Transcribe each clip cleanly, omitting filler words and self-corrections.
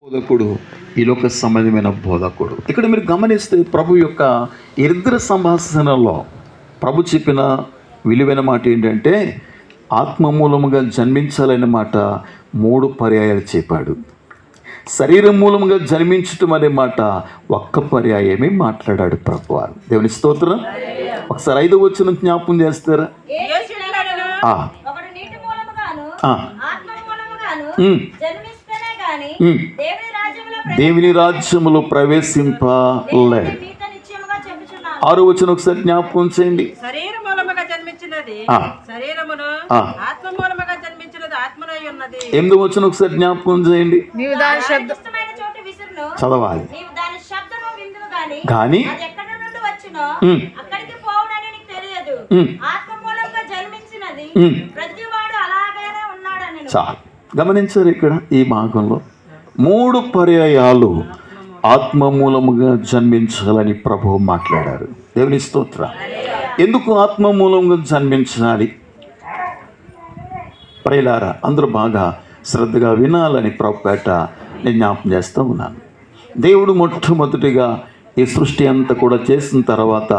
బోధకుడు, ఈ లోక సంబంధమైన బోధకుడు. ఇక్కడ మీరు గమనిస్తే ప్రభు యొక్క ఇద్దరు సంభాషణలో ప్రభు చెప్పిన విలువైన మాట ఏంటంటే ఆత్మ మూలముగా జన్మించాలనే మాట 3 పర్యాయాలు చెప్పాడు. శరీరం మూలముగా జన్మించటం అనే మాట ఒక్క పర్యాయమే మాట్లాడాడు ప్రభు వారు. దేవుని స్తోత్రం. ఒకసారి 5వ వచనం జ్ఞాపకం చేస్తారా? దేవుని రాజ్యములో ప్రవేశింపలేదు. 6వ వచనం ఒకసారి జ్ఞాపకం చేయండి. ఎనిమిదవ వచనం ఒకసారి జ్ఞాపకం చేయండి. చదవాలి. కానీ చాలు గమనించారు. ఇక్కడ ఈ భాగంలో 3 పర్యాయాలు ఆత్మ మూలముగా జన్మించాలని ప్రభువు మాట్లాడారు. దేవుని స్తోత్రం. ఎందుకు ఆత్మ మూలంగా జన్మించాలి? ప్రియులారా, అందరూ బాగా శ్రద్ధగా వినాలని ప్రభుపేట నేను జ్ఞాపకం చేస్తూ ఉన్నాను. దేవుడు మొట్టమొదటిగా ఈ సృష్టి అంతా కూడా చేసిన తర్వాత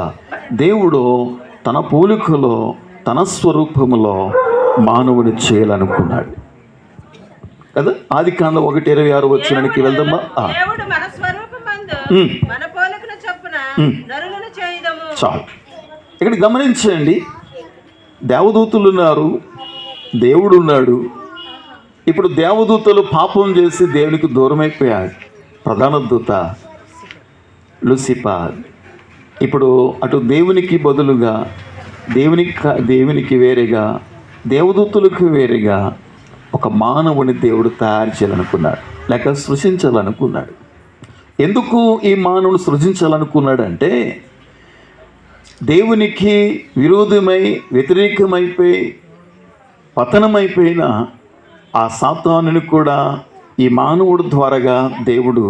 దేవుడు తన పోలికలో తన స్వరూపములో మానవుని చేయాలనుకున్నాడు కదా. ఆదికాండం 1:26 వచనానికి వెళ్దామా? చాలు. ఇక్కడ గమనించండి, దేవదూతలు ఉన్నారు, దేవుడు ఉన్నాడు. ఇప్పుడు దేవదూతలు పాపం చేసి దేవునికి దూరమైపోయాడు. ప్రధాన దూత లూసిఫర్ ఇప్పుడు అటు దేవునికి బదులుగా దేవునికి వేరేగా దేవదూతలకు వేరేగా ఒక మానవుని దేవుడు తయారు చేయాలనుకున్నాడు, లేక సృష్టించాలనుకున్నాడు. ఎందుకు ఈ మానవుని సృజించాలనుకున్నాడంటే దేవునికి విరోధమై వ్యతిరేకమైపోయి పతనమైపోయిన ఆ సాతానుని కూడా ఈ మానవుడు ద్వారాగా దేవుడు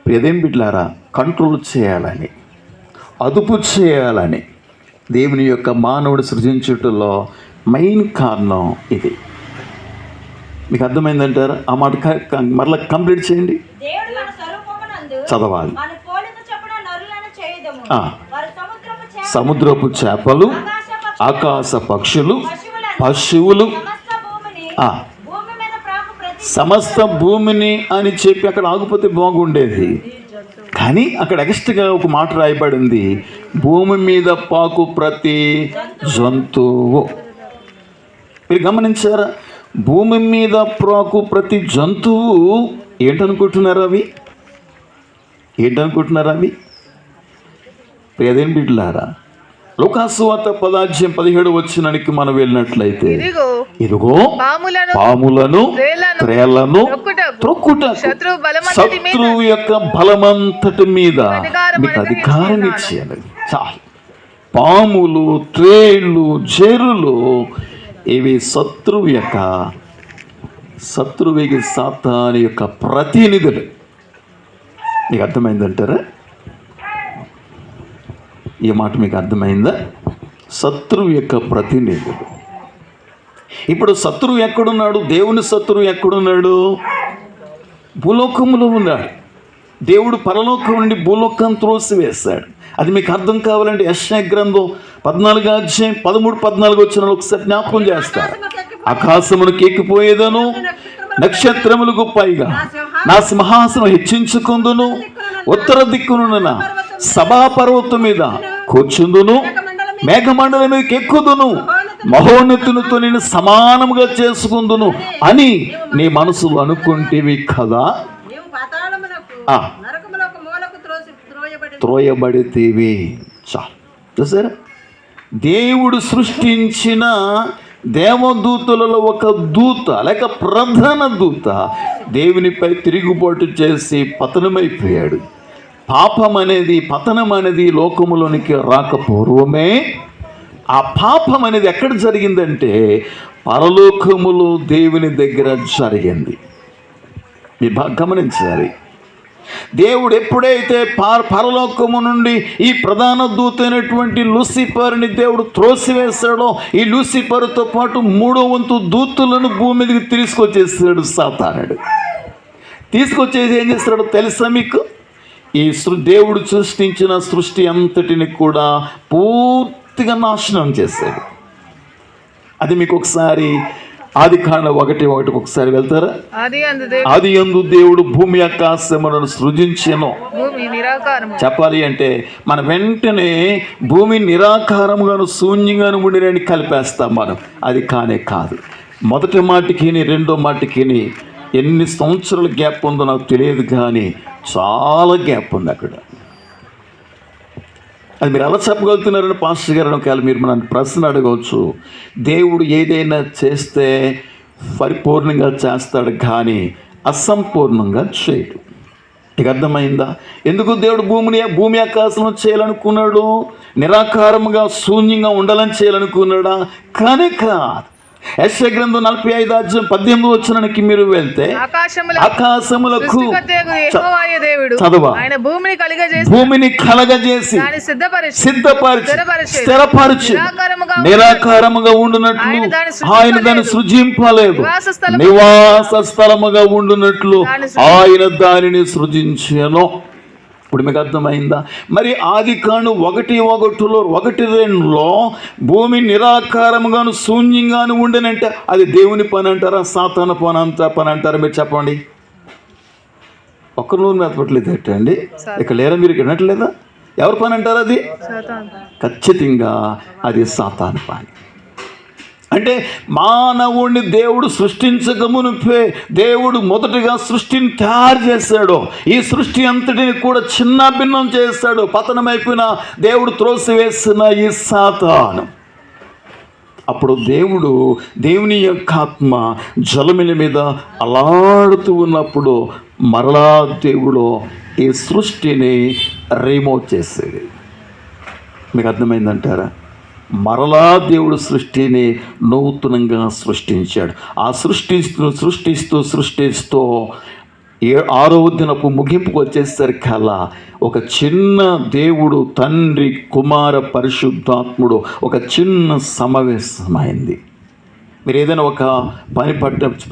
ప్రియదేం బిడ్డలారా కంట్రోల్ చేయాలని, అదుపు చేయాలని దేవుని యొక్క మానవుడు సృజించుటలో మెయిన్ కారణం ఇది. మీకు అర్థమైందంటారా? ఆ మాట మరలా కంప్లీట్ చేయండి. చదవాలి. సముద్రపు చేపలు, ఆకాశ పక్షులు, పశువులు, సమస్త భూమిని అని చెప్పి అక్కడ ఆగిపోతే బాగుండేది. కానీ అక్కడ ఎక్స్ట్రాగా ఒక మాట రాయబడింది, భూమి మీద పాకు ప్రతి జంతువు. మీరు గమనించారా? భూమి మీద పాకు ప్రతి జంతువు ఏంటనుకుంటున్నారు? అవి ప్రియదేం బిడ్డలారా, లూకాసువార్త 10:17 వచనానికి మనం వెళ్ళినట్లయితే, ఇదిగో పాములను త్రేళ్లను త్రొక్కుటకు శత్రువు యొక్క బలమంతటి మీద మీకు అధికారం ఇచ్చేయాలి. చాలు. పాములు, త్రేళ్ళు, జెర్రులు ఇవి శత్రువుకి సాతాను యొక్క ప్రతినిధులు. మీకు అర్థమైందంటారా? ఈ మాట మీకు అర్థమైందా? శత్రువు యొక్క ప్రతినిధులు. ఇప్పుడు శత్రువు ఎక్కడున్నాడు? దేవుని శత్రువు ఎక్కడున్నాడు? భూలోకంలో ఉన్నాడు. దేవుడు పరలోకం నుండి భూలోకం త్రోసివేశాడు. అది మీకు అర్థం కావాలంటే యెషయా గ్రంథం 14:13-14 వచ్చిన ఒకసారి జ్ఞాపకం చేస్తారు. ఆకాశమునికి ఎక్కిపోయేదను, నక్షత్రములకు పైగా నా సింహాసనం హెచ్చించుకుందును, ఉత్తర దిక్కునున్న సభాపర్వతం మీద కూర్చుందును, మేఘమండలం మీదకి ఎక్కుదును, మహోన్నతునితో నేను సమానముగా చేసుకుందును అని నీ మనసులో అనుకుంటేవి కదా, త్రోయబడితేవి. చాలు. చూసారా? దేవుడు సృష్టించిన దేవదూతలలో ఒక దూత లేక ప్రధాన దూత దేవునిపై తిరుగుబాటు చేసి పతనమైపోయాడు. పతనం అనేది లోకములోనికి రాకపూర్వమే ఆ పాపం అనేది ఎక్కడ జరిగిందంటే పరలోకములో దేవుని దగ్గర జరిగింది. మీరు బాగా గమనించాలి. దేవుడు ఎప్పుడైతే పరలోకము నుండి ఈ ప్రధాన దూత అయినటువంటి లూసిఫర్ని దేవుడు త్రోసివేశాడో, ఈ లూసిఫర్తో పాటు 3వ వంతు దూతలను భూమి మీదకి తీసుకొచ్చేసాడు సాతానుడు. తీసుకొచ్చేసి ఏం చేస్తాడో తెలుసా మీకు? ఈ దేవుడు సృష్టించిన సృష్టి అంతటిని కూడా పూర్తిగా నాశనం చేశాడు. అది మీకు ఒకసారి ఆదికాండం 1:1 ఒకసారి వెళ్తారా? ఆది యందు దేవుడు భూమి ఆకాశములను సృజించెను. చెప్పాలి అంటే మన వెంటనే భూమి నిరాకారముగాను శూన్యంగాను ఉండినని కలిపేస్తాం మనం. అది కానే కాదు. మొదటి మాటికి రెండో మాటికి ఎన్ని సంవత్సరాల గ్యాప్ ఉందో నాకు తెలియదు, కానీ చాలా గ్యాప్ ఉంది అక్కడ. అది మీరు ఎలా చెప్పగలుగుతున్నారని పాస్టర్ గారు ఒకవేళ మీరు నన్ను ప్రశ్న అడగవచ్చు. దేవుడు ఏదైనా చేస్తే పరిపూర్ణంగా చేస్తాడు, కానీ అసంపూర్ణంగా చేయడు. నీకు అర్థమైందా? ఎందుకు దేవుడు భూమి ఆకాశంలో చేయాలనుకున్నాడు? నిరాకారముగా శూన్యంగా ఉండాలని చేయాలనుకున్నాడా? కానీ కాదు. యెషయా గ్రంథం 45:18 మీరు వెళ్తే ఆకాశములకు భూమిని కలగజేసి సిద్ధపరిచి స్థిరపరిచి నిరాకారముగా ఉండునట్లు ఆయన దాన్ని సృజింపలేదు, నివాస స్థలముగా ఉండునట్లు ఆయన దానిని సృజించెను. ఇప్పుడు మీకు అర్థమైందా? మరి ఆదికాండం 1:1లో 1:2లో భూమి నిరాకారముగాను శూన్యంగాను ఉండనంటే అది దేవుని పని అంటారా, సాతాను పని అంటారా? మీరు చెప్పండి. ఒక్క నూనె మెత్తపట్లేదు ఏంటండి? ఇక్కడ లేరా? మీరు వినట్లేదా? ఎవరి పని అంటారు అది? ఖచ్చితంగా అది సాతాను పని. అంటే మానవుడిని దేవుడు సృష్టించక మునుపే దేవుడు మొదటగా సృష్టిని తయారు చేశాడు. ఈ సృష్టి అంతటిని కూడా చిన్న భిన్నం చేశాడు. పతనమైపోయిన దేవుడు త్రోసివేసిన ఈ సాతాను. అప్పుడు దేవుని యొక్క ఆత్మ జలమిల మీద అలాడుతూ ఉన్నప్పుడు మరలా దేవుడు ఈ సృష్టిని రిమూవ్ చేసేది. మీకు అర్థమైందంటారా? మరలా దేవుడు సృష్టిని నూతనంగా సృష్టించాడు. ఆ సృష్టిస్తూ 6వ దినపు ముగింపుకు వచ్చేసరికల్లా ఒక చిన్న దేవుడు తండ్రి కుమార పరిశుద్ధాత్ముడు ఒక చిన్న సమావేశమైంది. మీరు ఏదైనా ఒక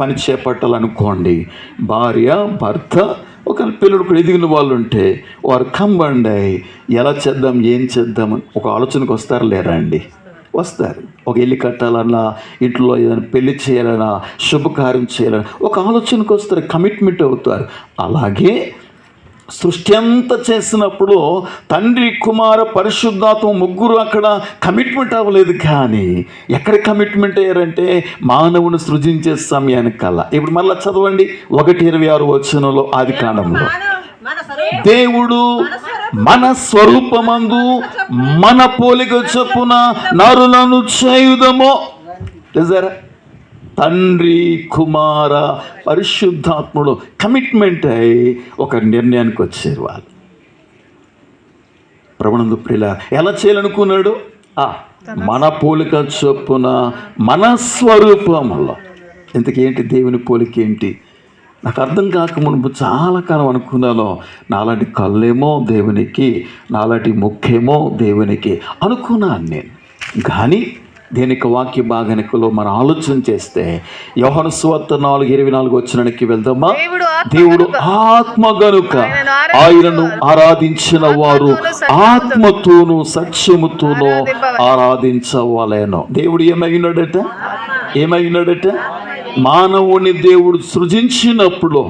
పని చేపట్టాలనుకోండి, భార్య భర్త ఒక పిల్లడు ఎదిగిన వాళ్ళు ఉంటే వారు కంబండి ఎలా చేద్దాం ఏం చేద్దామని ఒక ఆలోచనకు వస్తారు లేరా అండి? వస్తారు. ఒక ఇల్లు కట్టాలన్నా, ఇంట్లో ఏదైనా పెళ్లి చేయాలన్నా, శుభకార్యం చేయాలన్నా ఒక ఆలోచనకు వస్తారు, కమిట్మెంట్ అవుతారు. అలాగే సృష్టి అంతా చేసినప్పుడు తండ్రి కుమార పరిశుద్ధాత్మ ముగ్గురు అక్కడ కమిట్మెంట్ అవ్వలేదు, కానీ ఎక్కడ కమిట్మెంట్ అయ్యారంటే మానవుని సృజించే సమయానికల్లా. ఇప్పుడు మళ్ళీ చదవండి 1:26 ఆదికాండంలో, దేవుడు మన స్వరూపమందు మన పోలిక చొప్పున నరులను చేయుదము. చూసారా? తండ్రి కుమార పరిశుద్ధాత్ముడు కమిట్మెంట్ అయి ఒక నిర్ణయానికి వచ్చారు వాళ్ళు. ప్రభునందు ప్రియుల ఎలా చేయాలనుకున్నాడు? మన పోలిక చొప్పున మన స్వరూపంలో. ఇంతకేంటి దేవుని పోలిక ఏంటి? నాకు అర్థం కాక మునుపు చాలా కాలం అనుకున్నాను, నాలాంటి కళ్ళేమో దేవునికి, నాలాంటి ముఖ్యేమో దేవునికి అనుకున్నాను నేను. కానీ దేనికి వాక్య భాగానికలో మనం ఆలోచన చేస్తే యోహాను సువార్త 4:24 వెళ్దామా? దేవుడు ఆత్మ గనుక ఆయనను ఆరాధించిన వారు ఆత్మతోనూ సత్యముతోనూ ఆరాధించవలెను. దేవుడు ఏమై ఉన్నాడట? మానవుని దేవుడు సృజించినప్పుడు,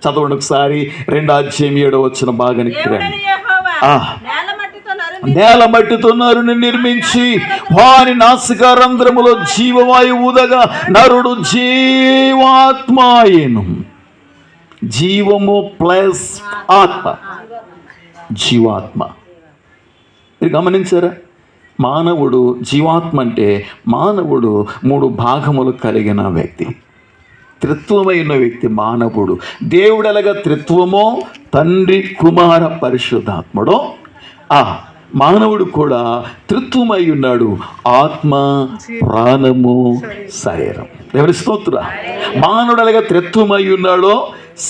చదవండి ఒకసారి 2:7 భాగానికి రండి. నేల మట్టితో నరుని నిర్మించి వారి నాసికారంధ్రములో జీవవాయువు ఊదగా నరుడు జీవాత్మాయను. జీవము ప్లస్ ఆత్మ, జీవాత్మ. మీరు గమనించారా? మానవుడు జీవాత్మ అంటే మానవుడు 3 భాగములు కలిగిన వ్యక్తి, త్రిత్వమైన వ్యక్తి మానవుడు. దేవుడు ఎలాగా త్రిత్వమో తండ్రి కుమార పరిశుద్ధాత్ముడో మానవుడు కూడా త్రిత్వమై ఉన్నాడు. ఆత్మ, ప్రాణము, శరీరం. ఎవరి స్తోత్ర! మానవుడు అలాగా త్రిత్వమై ఉన్నాడో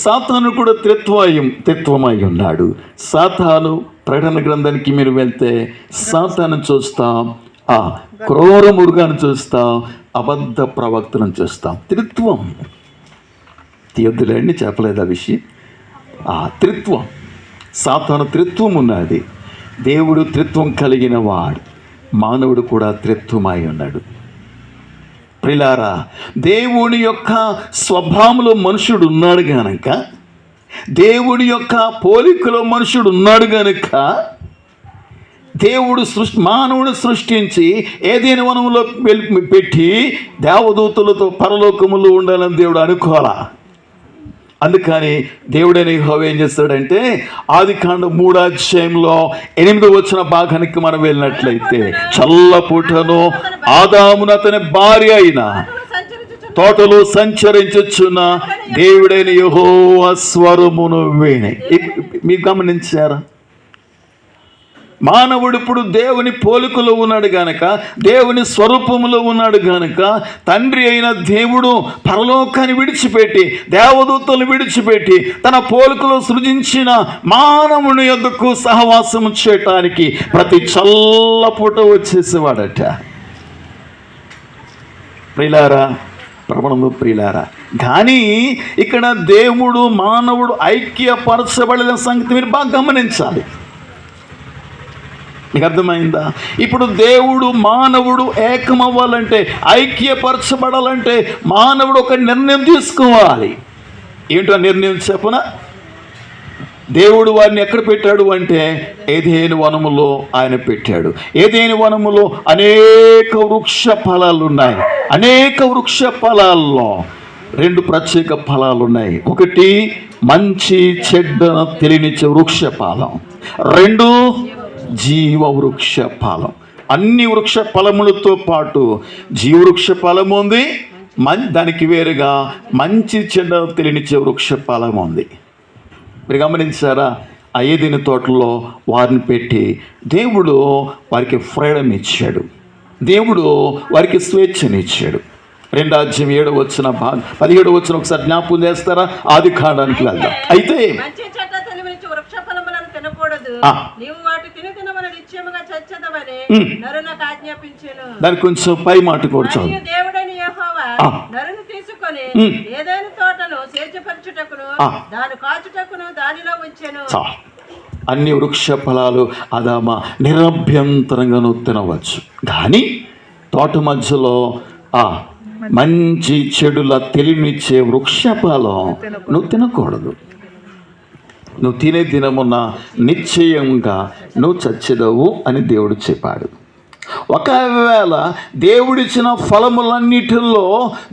సాతాను కూడా త్రిత్వమై ఉన్నాడు. సాతాను ప్రకటన గ్రంథానికి మీరు వెళ్తే సాతాను చూస్తాం, క్రూర మృగాన్ని చూస్తాం, అబద్ధ ప్రవక్తలను చూస్తాం. త్రిత్వం తీయొద్దులేండి, చెప్పలేదు ఆ విషయం. ఆ త్రిత్వం, సాతాను త్రిత్వం ఉన్నది. దేవుడు త్రిత్వం కలిగిన వాడు, మానవుడు కూడా త్రిత్వమై ఉన్నాడు. ప్రిలారా, దేవుని యొక్క స్వభావంలో మనుషుడు ఉన్నాడు గనక, దేవుడి యొక్క పోలికలో మనుషుడు ఉన్నాడు గనుక దేవుడు మానవుడు సృష్టించి ఏదైనా వనములో పెట్టి దేవదూతలతో పరలోకములో ఉండాలని దేవుడు అనుకోవాలా. అందుకని దేవుడైన యెహోవా ఏం చేస్తాడంటే ఆదికాండం 3వ అధ్యాయంలో 8వ వచన భాగానికి మనం వెళ్ళినట్లయితే, చల్లపూటను ఆదామును అతని భార్య అయిన తోటలో సంచరించుచున్న దేవుడైన యెహోవా స్వరమును విని. మీరు గమనించారా? మానవుడు ఇప్పుడు దేవుని పోలికలో ఉన్నాడు గనక, దేవుని స్వరూపములో ఉన్నాడు గనక, తండ్రి అయిన దేవుడు పరలోకాన్ని విడిచిపెట్టి, దేవదూతలు విడిచిపెట్టి, తన పోలికలో సృజించిన మానవుని యొద్దకు సహవాసం చేయటానికి ప్రతి చల్లపూట వచ్చేసేవాడట. ప్రియులారా, ప్రభువునందు ప్రియులారా, కానీ ఇక్కడ దేవుడు మానవుడు ఐక్యపరచబడిన సంగతి మీరు బాగా గమనించాలి. మీకు అర్థమైందా? ఇప్పుడు దేవుడు మానవుడు ఏకమవ్వాలంటే, ఐక్యపరచబడాలంటే మానవుడు ఒక నిర్ణయం తీసుకోవాలి. ఏంటో నిర్ణయం చెప్పనా? దేవుడు వారిని ఎక్కడ పెట్టాడు అంటే ఏదెను వనములో ఆయన పెట్టాడు. ఏదెను వనములో అనేక వృక్ష ఫలాలు ఉన్నాయి. అనేక వృక్ష ఫలాల్లో 2 ప్రత్యేక ఫలాలు ఉన్నాయి. ఒకటి మంచి చెడ్డ తెలియనిచ్చే వృక్ష ఫలం, 2 జీవ వృక్ష ఫలం. అన్ని వృక్ష ఫలములతో పాటు జీవవృక్ష ఫలం ఉంది, దానికి వేరుగా మంచి చెడ్డ తెలియనిచ్చే వృక్ష ఫలం ఉంది. మీరు గమనించారా? ఆ ఏదెను తోటలో వారిని పెట్టి దేవుడు వారికి ఫ్రీడమ్ ఇచ్చాడు. దేవుడు వారికి స్వేచ్ఛనిచ్చాడు. 2వ అధ్యాయం 7వ వచన 17వ వచనం ఒకసారి జ్ఞాపకం చేస్తారా? ఆదికాండానికి వెళ్దాం. అయితే దాని కొంచెం పై మాట కూడా చాలు. దేవుడైన యెహోవా నరుని తీసుకొని ఏదైనా తోటను సేద్యపరచుటకును దాని కాచుటకును దానిలో ఉంచెను. అన్ని వృక్ష ఫలాలు అదామా నిరభ్యంతరంగాను తినవచ్చు, కానీ తోట మధ్యలో మంచి చెడుల తెలివినిచ్చే వృక్ష ఫలం నువ్వు తినకూడదు. నువ్వు తినే దినమున నిశ్చయంగా నువ్వు చచ్చెదవు అని దేవుడు చెప్పాడు. ఒకవేళ దేవుడిచ్చిన ఫలములన్నిటిలో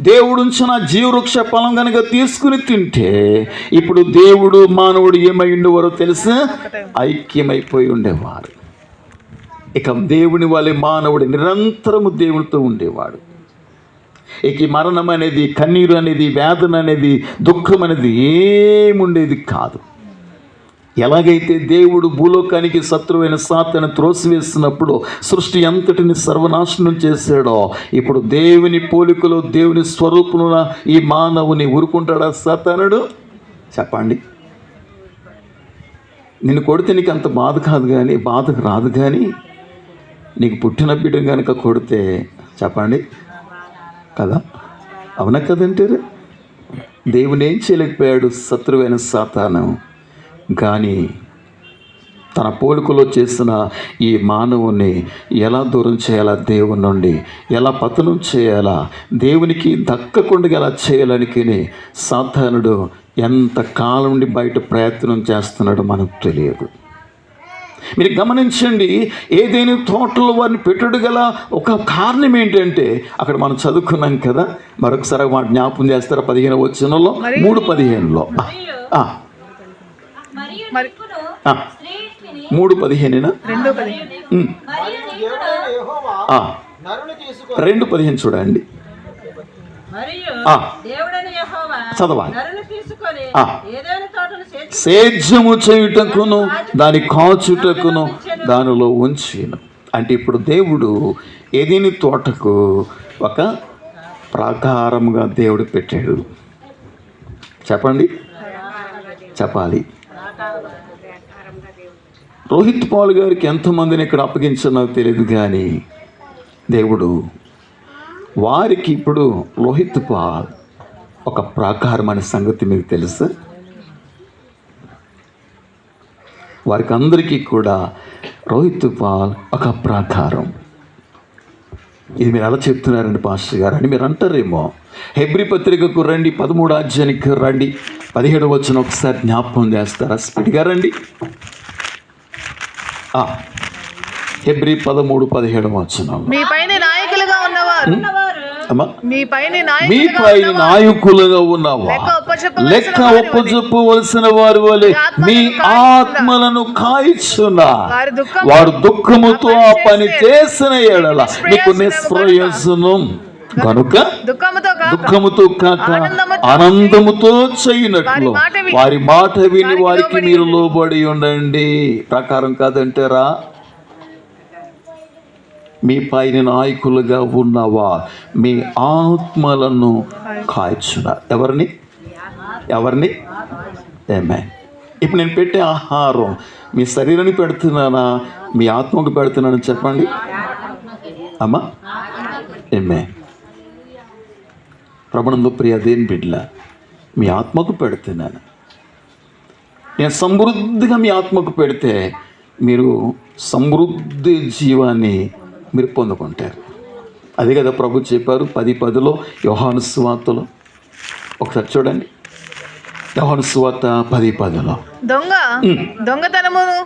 దేవుడుంచిన జీవవృక్ష ఫలం కనుక తీసుకుని తింటే ఇప్పుడు దేవుడు మానవుడు ఏమై ఉండేవారో తెలుసా? ఐక్యమైపోయి ఉండేవారు. ఇక దేవుని వలె మానవుడు నిరంతరము దేవునితో ఉండేవాడు. ఇక మరణం అనేది, కన్నీరు అనేది, వేదన అనేది, దుఃఖం అనేది ఏముండేది కాదు. ఎలాగైతే దేవుడు భూలోకానికి శత్రువైన సాతాను త్రోసివేసినప్పుడు సృష్టి అంతటిని సర్వనాశనం చేశాడో, ఇప్పుడు దేవుని పోలికలో దేవుని స్వరూపమున ఈ మానవుని ఊరుకుంటాడా సాతానుడు? చెప్పండి. నిన్ను కొడితే నీకు అంత బాధ కాదు, కానీ బాధ రాదు. కానీ నీకు పుట్టిన బిడ్డ కనుక కొడితే చెప్పండి కదా, అవునా కదంటారు? దేవుని ఏం చేయలేకపోయాడు శత్రువైన సాతాను. కానీ తన పోలికలో చేసిన ఈ మానవుని ఎలా దూరం చేయాలా, దేవుని నుండి ఎలా పతనం చేయాలా, దేవునికి దక్కకుండా ఎలా చేయాలనికి సాతానుడు ఎంత కాలం నుండి బయట ప్రయత్నం చేస్తున్నాడో మనకు తెలియదు. మీరు గమనించండి, ఏదైనా తోటలో వారిని పెట్టుడు గల ఒక కారణం ఏంటంటే అక్కడ మనం చదువుకున్నాం కదా, మరొకసారి మాట జ్ఞాపకం చేస్తారా? 15వ వచనంలో 3:15లో 3:15 2:15 చూడండి. చదవాలి. సేద్యము చేయుటకును దాని కాచుటకును దానిలో ఉంచిను. అంటే ఇప్పుడు దేవుడు ఏదేని తోటకు ఒక ప్రాకారముగా దేవుడు పెట్టాడు. చెప్పండి, చెప్పాలి. రోహిత్ పాల్ గారికి ఎంతమందిని ఇక్కడ అప్పగించాలో నాకు తెలియదు, కానీ దేవుడు వారికి ఇప్పుడు రోహిత్ పాల్ ఒక ప్రాకారం అనే సంగతి మీకు తెలుసు. వారికి అందరికీ కూడా రోహిత్ పాల్ ఒక ప్రాకారం. ఇది మీరు ఎలా చెప్తున్నారండి పాస్టర్ గారు అని మీరు అంటారేమో. హెబ్రీ పత్రికకు రండి, 13వ అధ్యాయానికి రండి, 17వ వచనం ఒకసారి జ్ఞాపకం చేస్తారా? స్పీడ్గా రండి. హెబ్రీ 13:17 వచనం. మీపైన నాయకులుగా ఉన్నవారు అమ్మా, మీపై నాయకులుగా ఉన్నవా లెక్క ఒప్పజెప్పవలసిన వారి వలె మీ ఆత్మలను కాయిచున్నా వారు దుఃఖముతో ఆ పని చేసిన ఎడల మీకు నిష్ప్రయోజనం కనుక దుఃఖముతో కాక ఆనందముతో చేయనట్లు వారి మాట విని వారికి మీరు లోబడి ఉండండి. ప్రకారం కాదంటారా? మీ పైన నాయకులుగా ఉన్నవా మీ ఆత్మలను కాల్చున్నారు. ఎవరిని ఏమే? ఇప్పుడు నేను పెట్టే ఆహారం మీ శరీరానికి పెడుతున్నానా మీ ఆత్మకు పెడుతున్నాను చెప్పండి అమ్మా. ఏమే? ప్రభునందు ప్రియ దేని బిడ్డ, మీ ఆత్మకు పెడుతున్నాను. నేను సమృద్ధిగా మీ ఆత్మకు పెడితే మీరు సమృద్ధి జీవాన్ని మీరు పొందుకుంటారు. అదే కదా ప్రభు చెప్పారు 10:10 యోహాను సువార్తలో. ఒకసారి చూడండి, యోహాను సువార్త 10:10. దొంగతనమును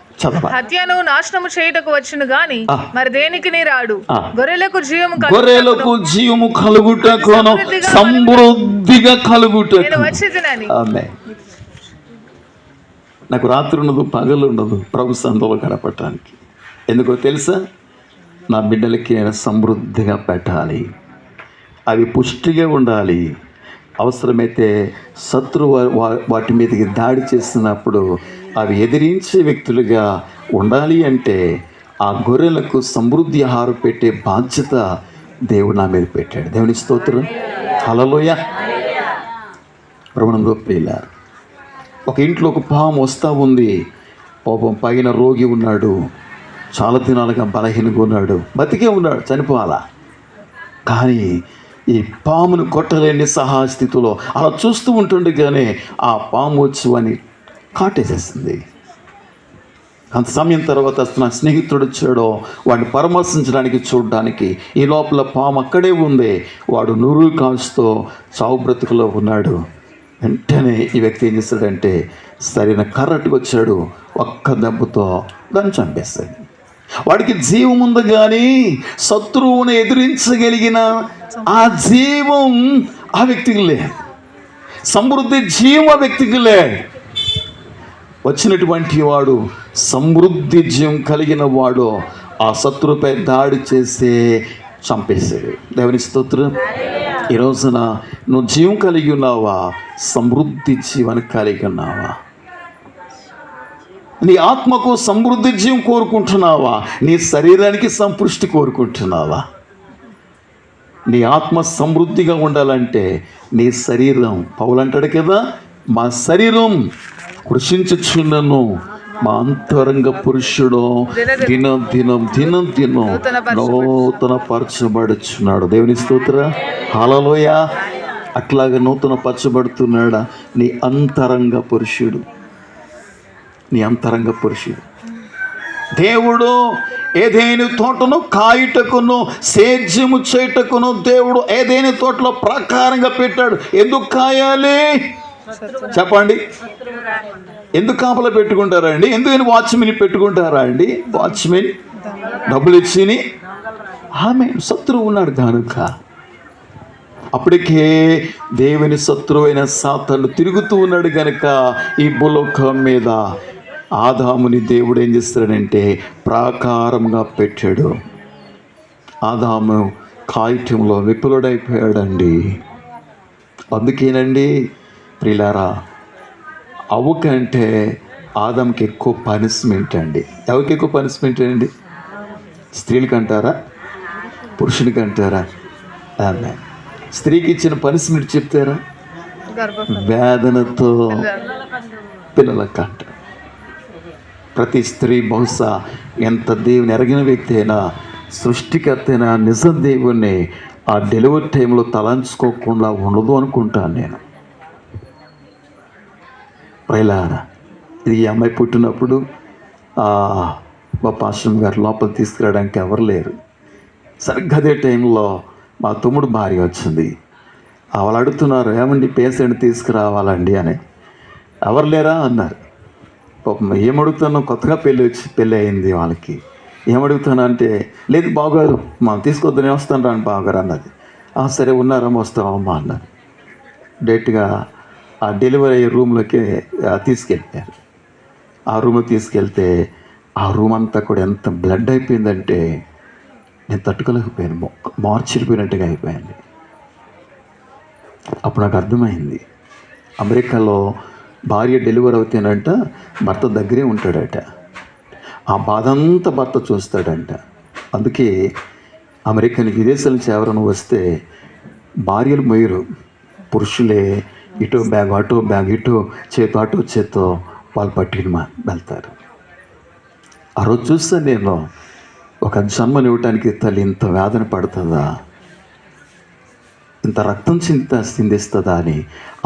హత్యను నాశనము చేయుటకు వచ్చును గాని మరి దేనికి నీ రాడు. గొర్రెలకు జీవము కలుగుటకును సమృద్ధిగా కలుగుటకు వచ్చితినని. నాకు రాత్రి ఉండదు, పగలు ఉండదు ప్రభు సందులో గడపటానికి. ఎందుకో తెలుసా? నా బిడ్డలకి నేను సమృద్ధిగా పెట్టాలి, అవి పుష్టిగా ఉండాలి. అవసరమైతే శత్రువు వాటి మీదకి దాడి చేసినప్పుడు అవి ఎదిరించే వ్యక్తులుగా ఉండాలి. అంటే ఆ గొర్రెలకు సమృద్ధి ఆహారం పెట్టే బాధ్యత దేవుడు నా మీద పెట్టాడు. దేవుని స్తోత్రం. హల్లెలూయా. ప్రభునందు ప్రియులారా, ఒక ఇంట్లో ఒక పాము వస్తూ ఉంది. పాపం పైన రోగి ఉన్నాడు, చాలా దినాలుగా బలహీనంగా ఉన్నాడు, బతికే ఉన్నాడు, చనిపోవాలా. కానీ ఈ పామును కొట్టలేని స్థితిలో అలా చూస్తూ ఉంటుండగానే ఆ పాము వచ్చి వాడిని కాటేసేసింది. అంత సమయం తర్వాత నా స్నేహితుడు వచ్చాడో వాడిని పరామర్శించడానికి చూడడానికి. ఈ లోపల పాము అక్కడే ఉంది. వాడు నూరు కాల్చుతో చావు బ్రతుకులో ఉన్నాడు. వెంటనే ఈ వ్యక్తి ఏం చేస్తాడంటే సరైన కర్రట్టుకు వచ్చాడు, ఒక్క దెబ్బతో దాన్ని చంపేస్తాడు. వాడికి జీవం ఉంది కానీ శత్రువుని ఎదిరించగలిగిన ఆ జీవం ఆ వ్యక్తికి లేదు. సమృద్ధి జీవం ఆ వ్యక్తికి లేదు. వచ్చినటువంటి వాడు సమృద్ధి జీవం కలిగిన వాడు ఆ శత్రువుపై దాడి చేసి చంపేశాడు. దేవుని స్తోత్రం. ఈ రోజున నువ్వు జీవం కలిగి ఉన్నావా? సమృద్ధి జీవాన్ని కలిగి ఉన్నావా? నీ ఆత్మకు సమృద్ధి జీవం కోరుకుంటున్నావా? నీ శరీరానికి సంతృష్టి కోరుకుంటున్నావా? నీ ఆత్మ సమృద్ధిగా ఉండాలంటే నీ శరీరం, పౌలు అంటాడు కదా, మా శరీరం కృషించుచున్నను మా అంతరంగ పురుషుడు దినం దినం దినం దినం నూతన పరచబడుచున్నాడు. దేవుని స్తోత్ర. హల్లెలూయా. అట్లాగా నూతన పరచబడుతున్నాడా నీ అంతరంగ పురుషుడు. నీ అంతరంగ పురుషుడు. దేవుడు ఏదైనా తోటను కాయుటకును సేద్యము చేయుటకును దేవుడు ఏదైనా తోటలో ప్రకారంగా పెట్టాడు. ఎందుకు కాయాలి చెప్పండి? ఎందుకు కాపలా పెట్టుకుంటారా అండి? ఎందుకని వాచ్మెన్ పెట్టుకుంటారా అండి? వాచ్మెన్ డబ్బులు ఇచ్చిని ఆమె శత్రువు ఉన్నాడు కనుక. అప్పటికే దేవుని శత్రువైన సాతాను తిరుగుతూ ఉన్నాడు కనుక ఈ భూలోకం మీద ఆదాముని దేవుడు ఏం చేస్తాడంటే ప్రాకారంగా పెట్టాడు. ఆదాము కాయటంలో విఫలుడైపోయాడండి. అందుకేనండి ప్రియులారా, అవ్వకంటే ఆదాంకి ఎక్కువ పనిష్మెంట్ అండి. ఎవరికి ఎక్కువ పనిష్మెంట్ అండి? స్త్రీలకి అంటారా, పురుషునికి అంటారా? ఆమె స్త్రీకి ఇచ్చిన పనిష్మెంట్ చెప్తారా? వేదనతో పిల్లలకు అంటారు. ప్రతి స్త్రీ బహుశా ఎంత దేవుని ఎరగిన వ్యక్తి అయినా, సృష్టికర్త అయినా, నిజం దేవుణ్ణి ఆ డెలివరీ టైంలో తలంచుకోకుండా ఉండదు అనుకుంటాను నేను. ప్రియులారా, ఇది ఈ అమ్మాయి పుట్టినప్పుడు మా పాస్టర్ గారు లోపల తీసుకురావడానికి ఎవరు లేరు. సరిగ్గా అదే టైంలో మా తమ్ముడు భార్య వచ్చింది. వాళ్ళు అడుగుతున్నారు, ఏమండి పేషెంట్ తీసుకురావాలండి అని. ఎవరు లేరా అన్నారు. పాపం ఏమడుగుతాను, కొత్తగా పెళ్ళి అయింది వాళ్ళకి. ఏమడుగుతాను అంటే, లేదు బావగారు మనం తీసుకొద్దని వస్తాను రాని బావగారు అన్నది. సరే ఉన్నారమ్మా వస్తామమ్మా అన్నారు. డైరెక్ట్గా ఆ డెలివరీ అయ్యే రూమ్లోకి తీసుకెళ్ళారు. ఆ రూమ్లో తీసుకెళ్తే ఆ రూమ్ అంతా కూడా ఎంత బ్లడ్ అయిపోయిందంటే నేను తట్టుకోలేకపోయాను. మార్చిపోయినట్టుగా అయిపోయింది. అప్పుడు నాకు అర్థమైంది, అమెరికాలో భార్య డెలివరీ అవుతేనంట భర్త దగ్గరే ఉంటాడట. ఆ బాధ అంతా భర్త చూస్తాడంట. అందుకే అమెరికన్ విదేశాల నుంచి ఎవరైనా వస్తే భార్యలు మొయ్యరు, పురుషులే ఇటో బ్యాగ్ అటో బ్యాగ్, ఇటో చేతో అటో చేతో వాళ్ళు పట్టుకుని వెళ్తారు. ఆ రోజు చూస్తే నేను ఒక జన్మనివ్వటానికి తల్లి ఇంత వేదన పడుతుందా, ఇంత రక్తం చిందిస్తుందా అని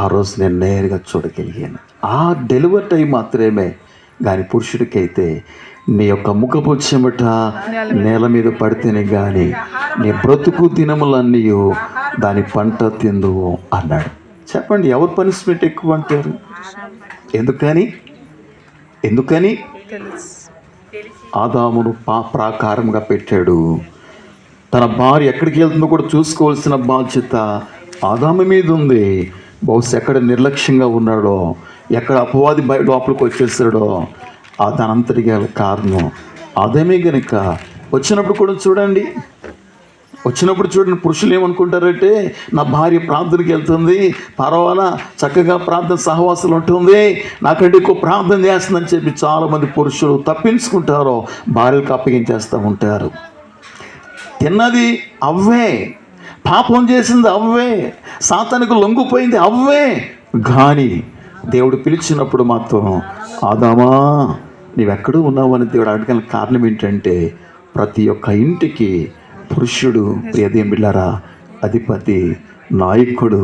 ఆ రోజు నేను నేరుగా చూడగలిగాను. ఆ డెలివరీ టైం మాత్రమే. కానీ పురుషుడికైతే నీ యొక్క ముఖపు చెమట నేల మీద పడితేనే కానీ నీ బ్రతుకు దినములన్నీ దాని పంట తిందువు అన్నాడు. చెప్పండి, ఎవరు పనిష్మెంట్ ఎక్కువ అంటారు? ఎందుకని ఆదామును ప్రాకారంగా పెట్టాడు. తన భార్య ఎక్కడికి వెళ్తుందో కూడా చూసుకోవాల్సిన బాధ్యత ఆదాము మీద ఉంది. బహుశా ఎక్కడ నిర్లక్ష్యంగా ఉన్నాడో, ఎక్కడ అపవాది లోపలికి వచ్చేసాడో దానంతటికి కారణం ఆదామే గనుక. వచ్చినప్పుడు చూడండి, పురుషులు ఏమనుకుంటారంటే, నా భార్య ప్రార్థనకి వెళ్తుంది, పర్వాలా చక్కగా ప్రార్థన సహవాసాలు ఉంటుంది, నాకంటే ఎక్కువ ప్రార్థన చేస్తుందని చెప్పి చాలామంది పురుషులు తప్పించుకుంటారో భార్యలకు అప్పగించేస్తూ ఉంటారు. తిన్నది అవ్వే, పాపం చేసింది అవ్వే, సాతానికి లొంగిపోయింది అవ్వే. కానీ దేవుడు పిలిచినప్పుడు మాత్రం ఆదామా నీవెక్కడూ ఉన్నావు అని దేవుడు అడగల కారణం ఏంటంటే, ప్రతి ఒక్క ఇంటికి పురుషుడు ప్రియదేమిళ్ళారా అధిపతి, నాయకుడు,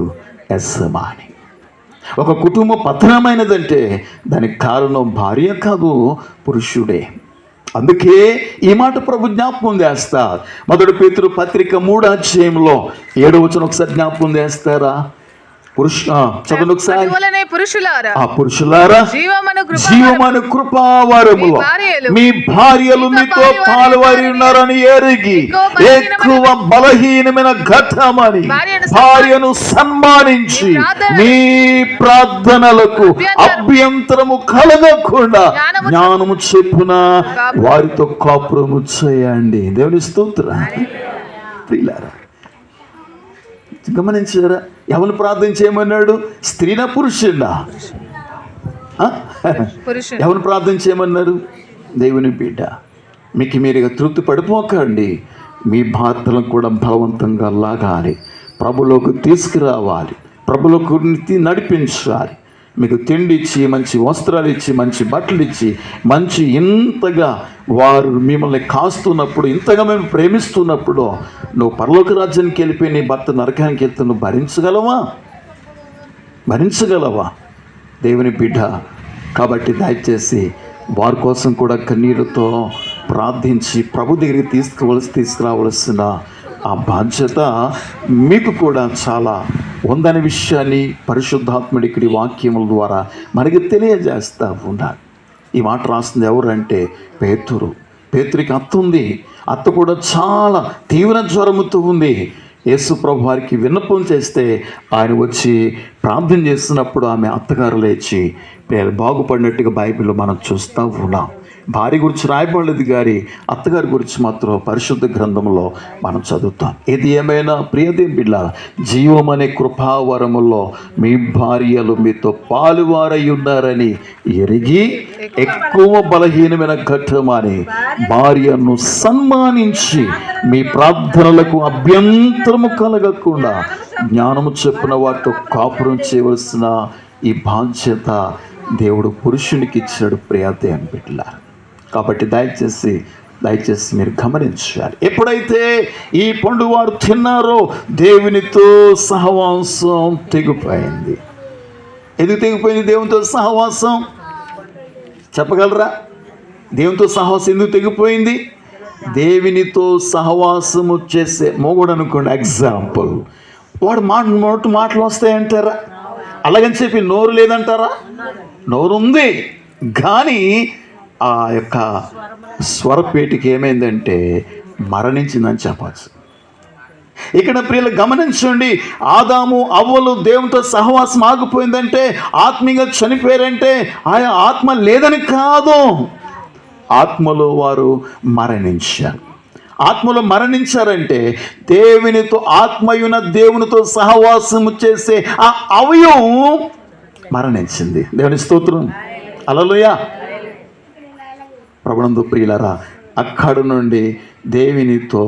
యజమాని. ఒక కుటుంబం పతనమైనదంటే దానికి కారణం భార్య కాదు, పురుషుడే. అందుకే ఈ మాట ప్రభు జ్ఞాపకం చేస్తా. 1 పేతురు పత్రిక 3వ అధ్యాయంలో 7వ వచనం ఒకసారి జ్ఞాపకం చేస్తారా? చదువు ఒకసారి. పురుషులారా జీవమను కృపావరములో మీ భార్యలు మీతో పాలువారి ఉన్నారని ఎరిగి ఎక్కువ బలహీనమైన ఘటమని భార్యను సన్మానించి మీ ప్రార్థనలకు అభ్యంతరము కలగకుండా జ్ఞానము చెప్పున వారితో కాపురము చేయండి. దేవుని స్తోత్రం. ప్రియులారా, గమనించారా? ఎవరు ప్రార్థన చేయమన్నాడు? స్త్రీనా పురుషుడా? ఎవరు ప్రార్థన చేయమన్నారు? దేవుని బిడ్డ. మీకు మీరుగా తృప్తి పడిపోకండి. మీ భర్తలను కూడా బలవంతంగా లాగాలి, ప్రభులోకి తీసుకురావాలి, ప్రభులోకి నడిపించాలి. మీకు తిండి ఇచ్చి, మంచి వస్త్రాలు ఇచ్చి, మంచి బట్టలు ఇచ్చి, మంచి ఇంతగా వారు మిమ్మల్ని కాస్తున్నప్పుడు, ఇంతగా మేము ప్రేమిస్తున్నప్పుడు నువ్వు పరలోక రాజ్యానికి వెళ్ళిపోయి నీ భర్త నరకానికి వెళ్తే నువ్వు భరించగలవా? దేవుని బిడ్డ. కాబట్టి దయచేసి వారి కోసం కూడా కన్నీరుతో ప్రార్థించి ప్రభు దగ్గరికి తీసుకురావలసిన ఆ బాధ్యత మీకు కూడా చాలా ఉందనే విషయాన్ని పరిశుద్ధాత్ముడికి వాక్యముల ద్వారా మనకి తెలియజేస్తూ ఉన్నాడు. ఈ మాట రాస్తుంది ఎవరంటే పేతురికి అత్త ఉంది. అత్త కూడా చాలా తీవ్ర జ్వరముతో ఉంది. యేసు ప్రభు వారికి విన్నపం చేస్తే ఆయన వచ్చి ప్రార్థన చేస్తున్నప్పుడు ఆమె అత్తగారు లేచి బాగుపడినట్టుగా బైబిల్లో మనం చూస్తూ ఉన్నాం. భార్య గురించి రాయబడలేదు, గారి అత్తగారి గురించి మాత్రం పరిశుద్ధ గ్రంథంలో మనం చదువుతాం. ఏది ఏమైనా ప్రియదేం బిడ్డ, జీవం అనే కృపావరములో మీ భార్యలు మీతో పాలువారై ఉన్నారని ఎరిగి ఎక్కువ బలహీనమైన ఘట్టమని భార్యను సన్మానించి మీ ప్రార్థనలకు అభ్యంతరము కలగకుండా జ్ఞానము చెప్పిన వాటితో కాపురం చేయవలసిన ఈ బాధ్యత దేవుడు పురుషునికి ఇచ్చాడు. ప్రియదేం బిడ్డ. కాబట్టి దయచేసి మీరు గమనించాలి. ఎప్పుడైతే ఈ పండు వారు తిన్నారో దేవునితో సహవాసం తెగిపోయింది. ఎందుకు తెగిపోయింది దేవునితో సహవాసం? చెప్పగలరా? దేవునితో సహవాసం ఎందుకు తెగిపోయింది? దేవునితో సహవాసము చేసే మొగుడు అనుకోండి, ఎగ్జాంపుల్, వాడు నోటు మాటలు వస్తాయంటారా? అలాగని చెప్పి నోరు లేదంటారా? నోరు ఉంది, కానీ ఆ యొక్క స్వరపేటికి ఏమైందంటే మరణించిందని చెప్పచ్చు. ఇక్కడ ప్రియులు గమనించండి, ఆదాము అవ్వలు దేవునితో సహవాసం ఆగిపోయిందంటే, ఆత్మీయంగా చనిపోయారంటే ఆయన ఆత్మ లేదని కాదు, ఆత్మలో వారు మరణించారు. ఆత్మలో మరణించారంటే దేవునితో, ఆత్మయున దేవునితో సహవాసము చేసే ఆ అవయవం మరణించింది. దేవుని స్తోత్రం, హల్లెలూయా. ప్రభునందు ప్రియులారా, అక్కడ నుండి దేవునితో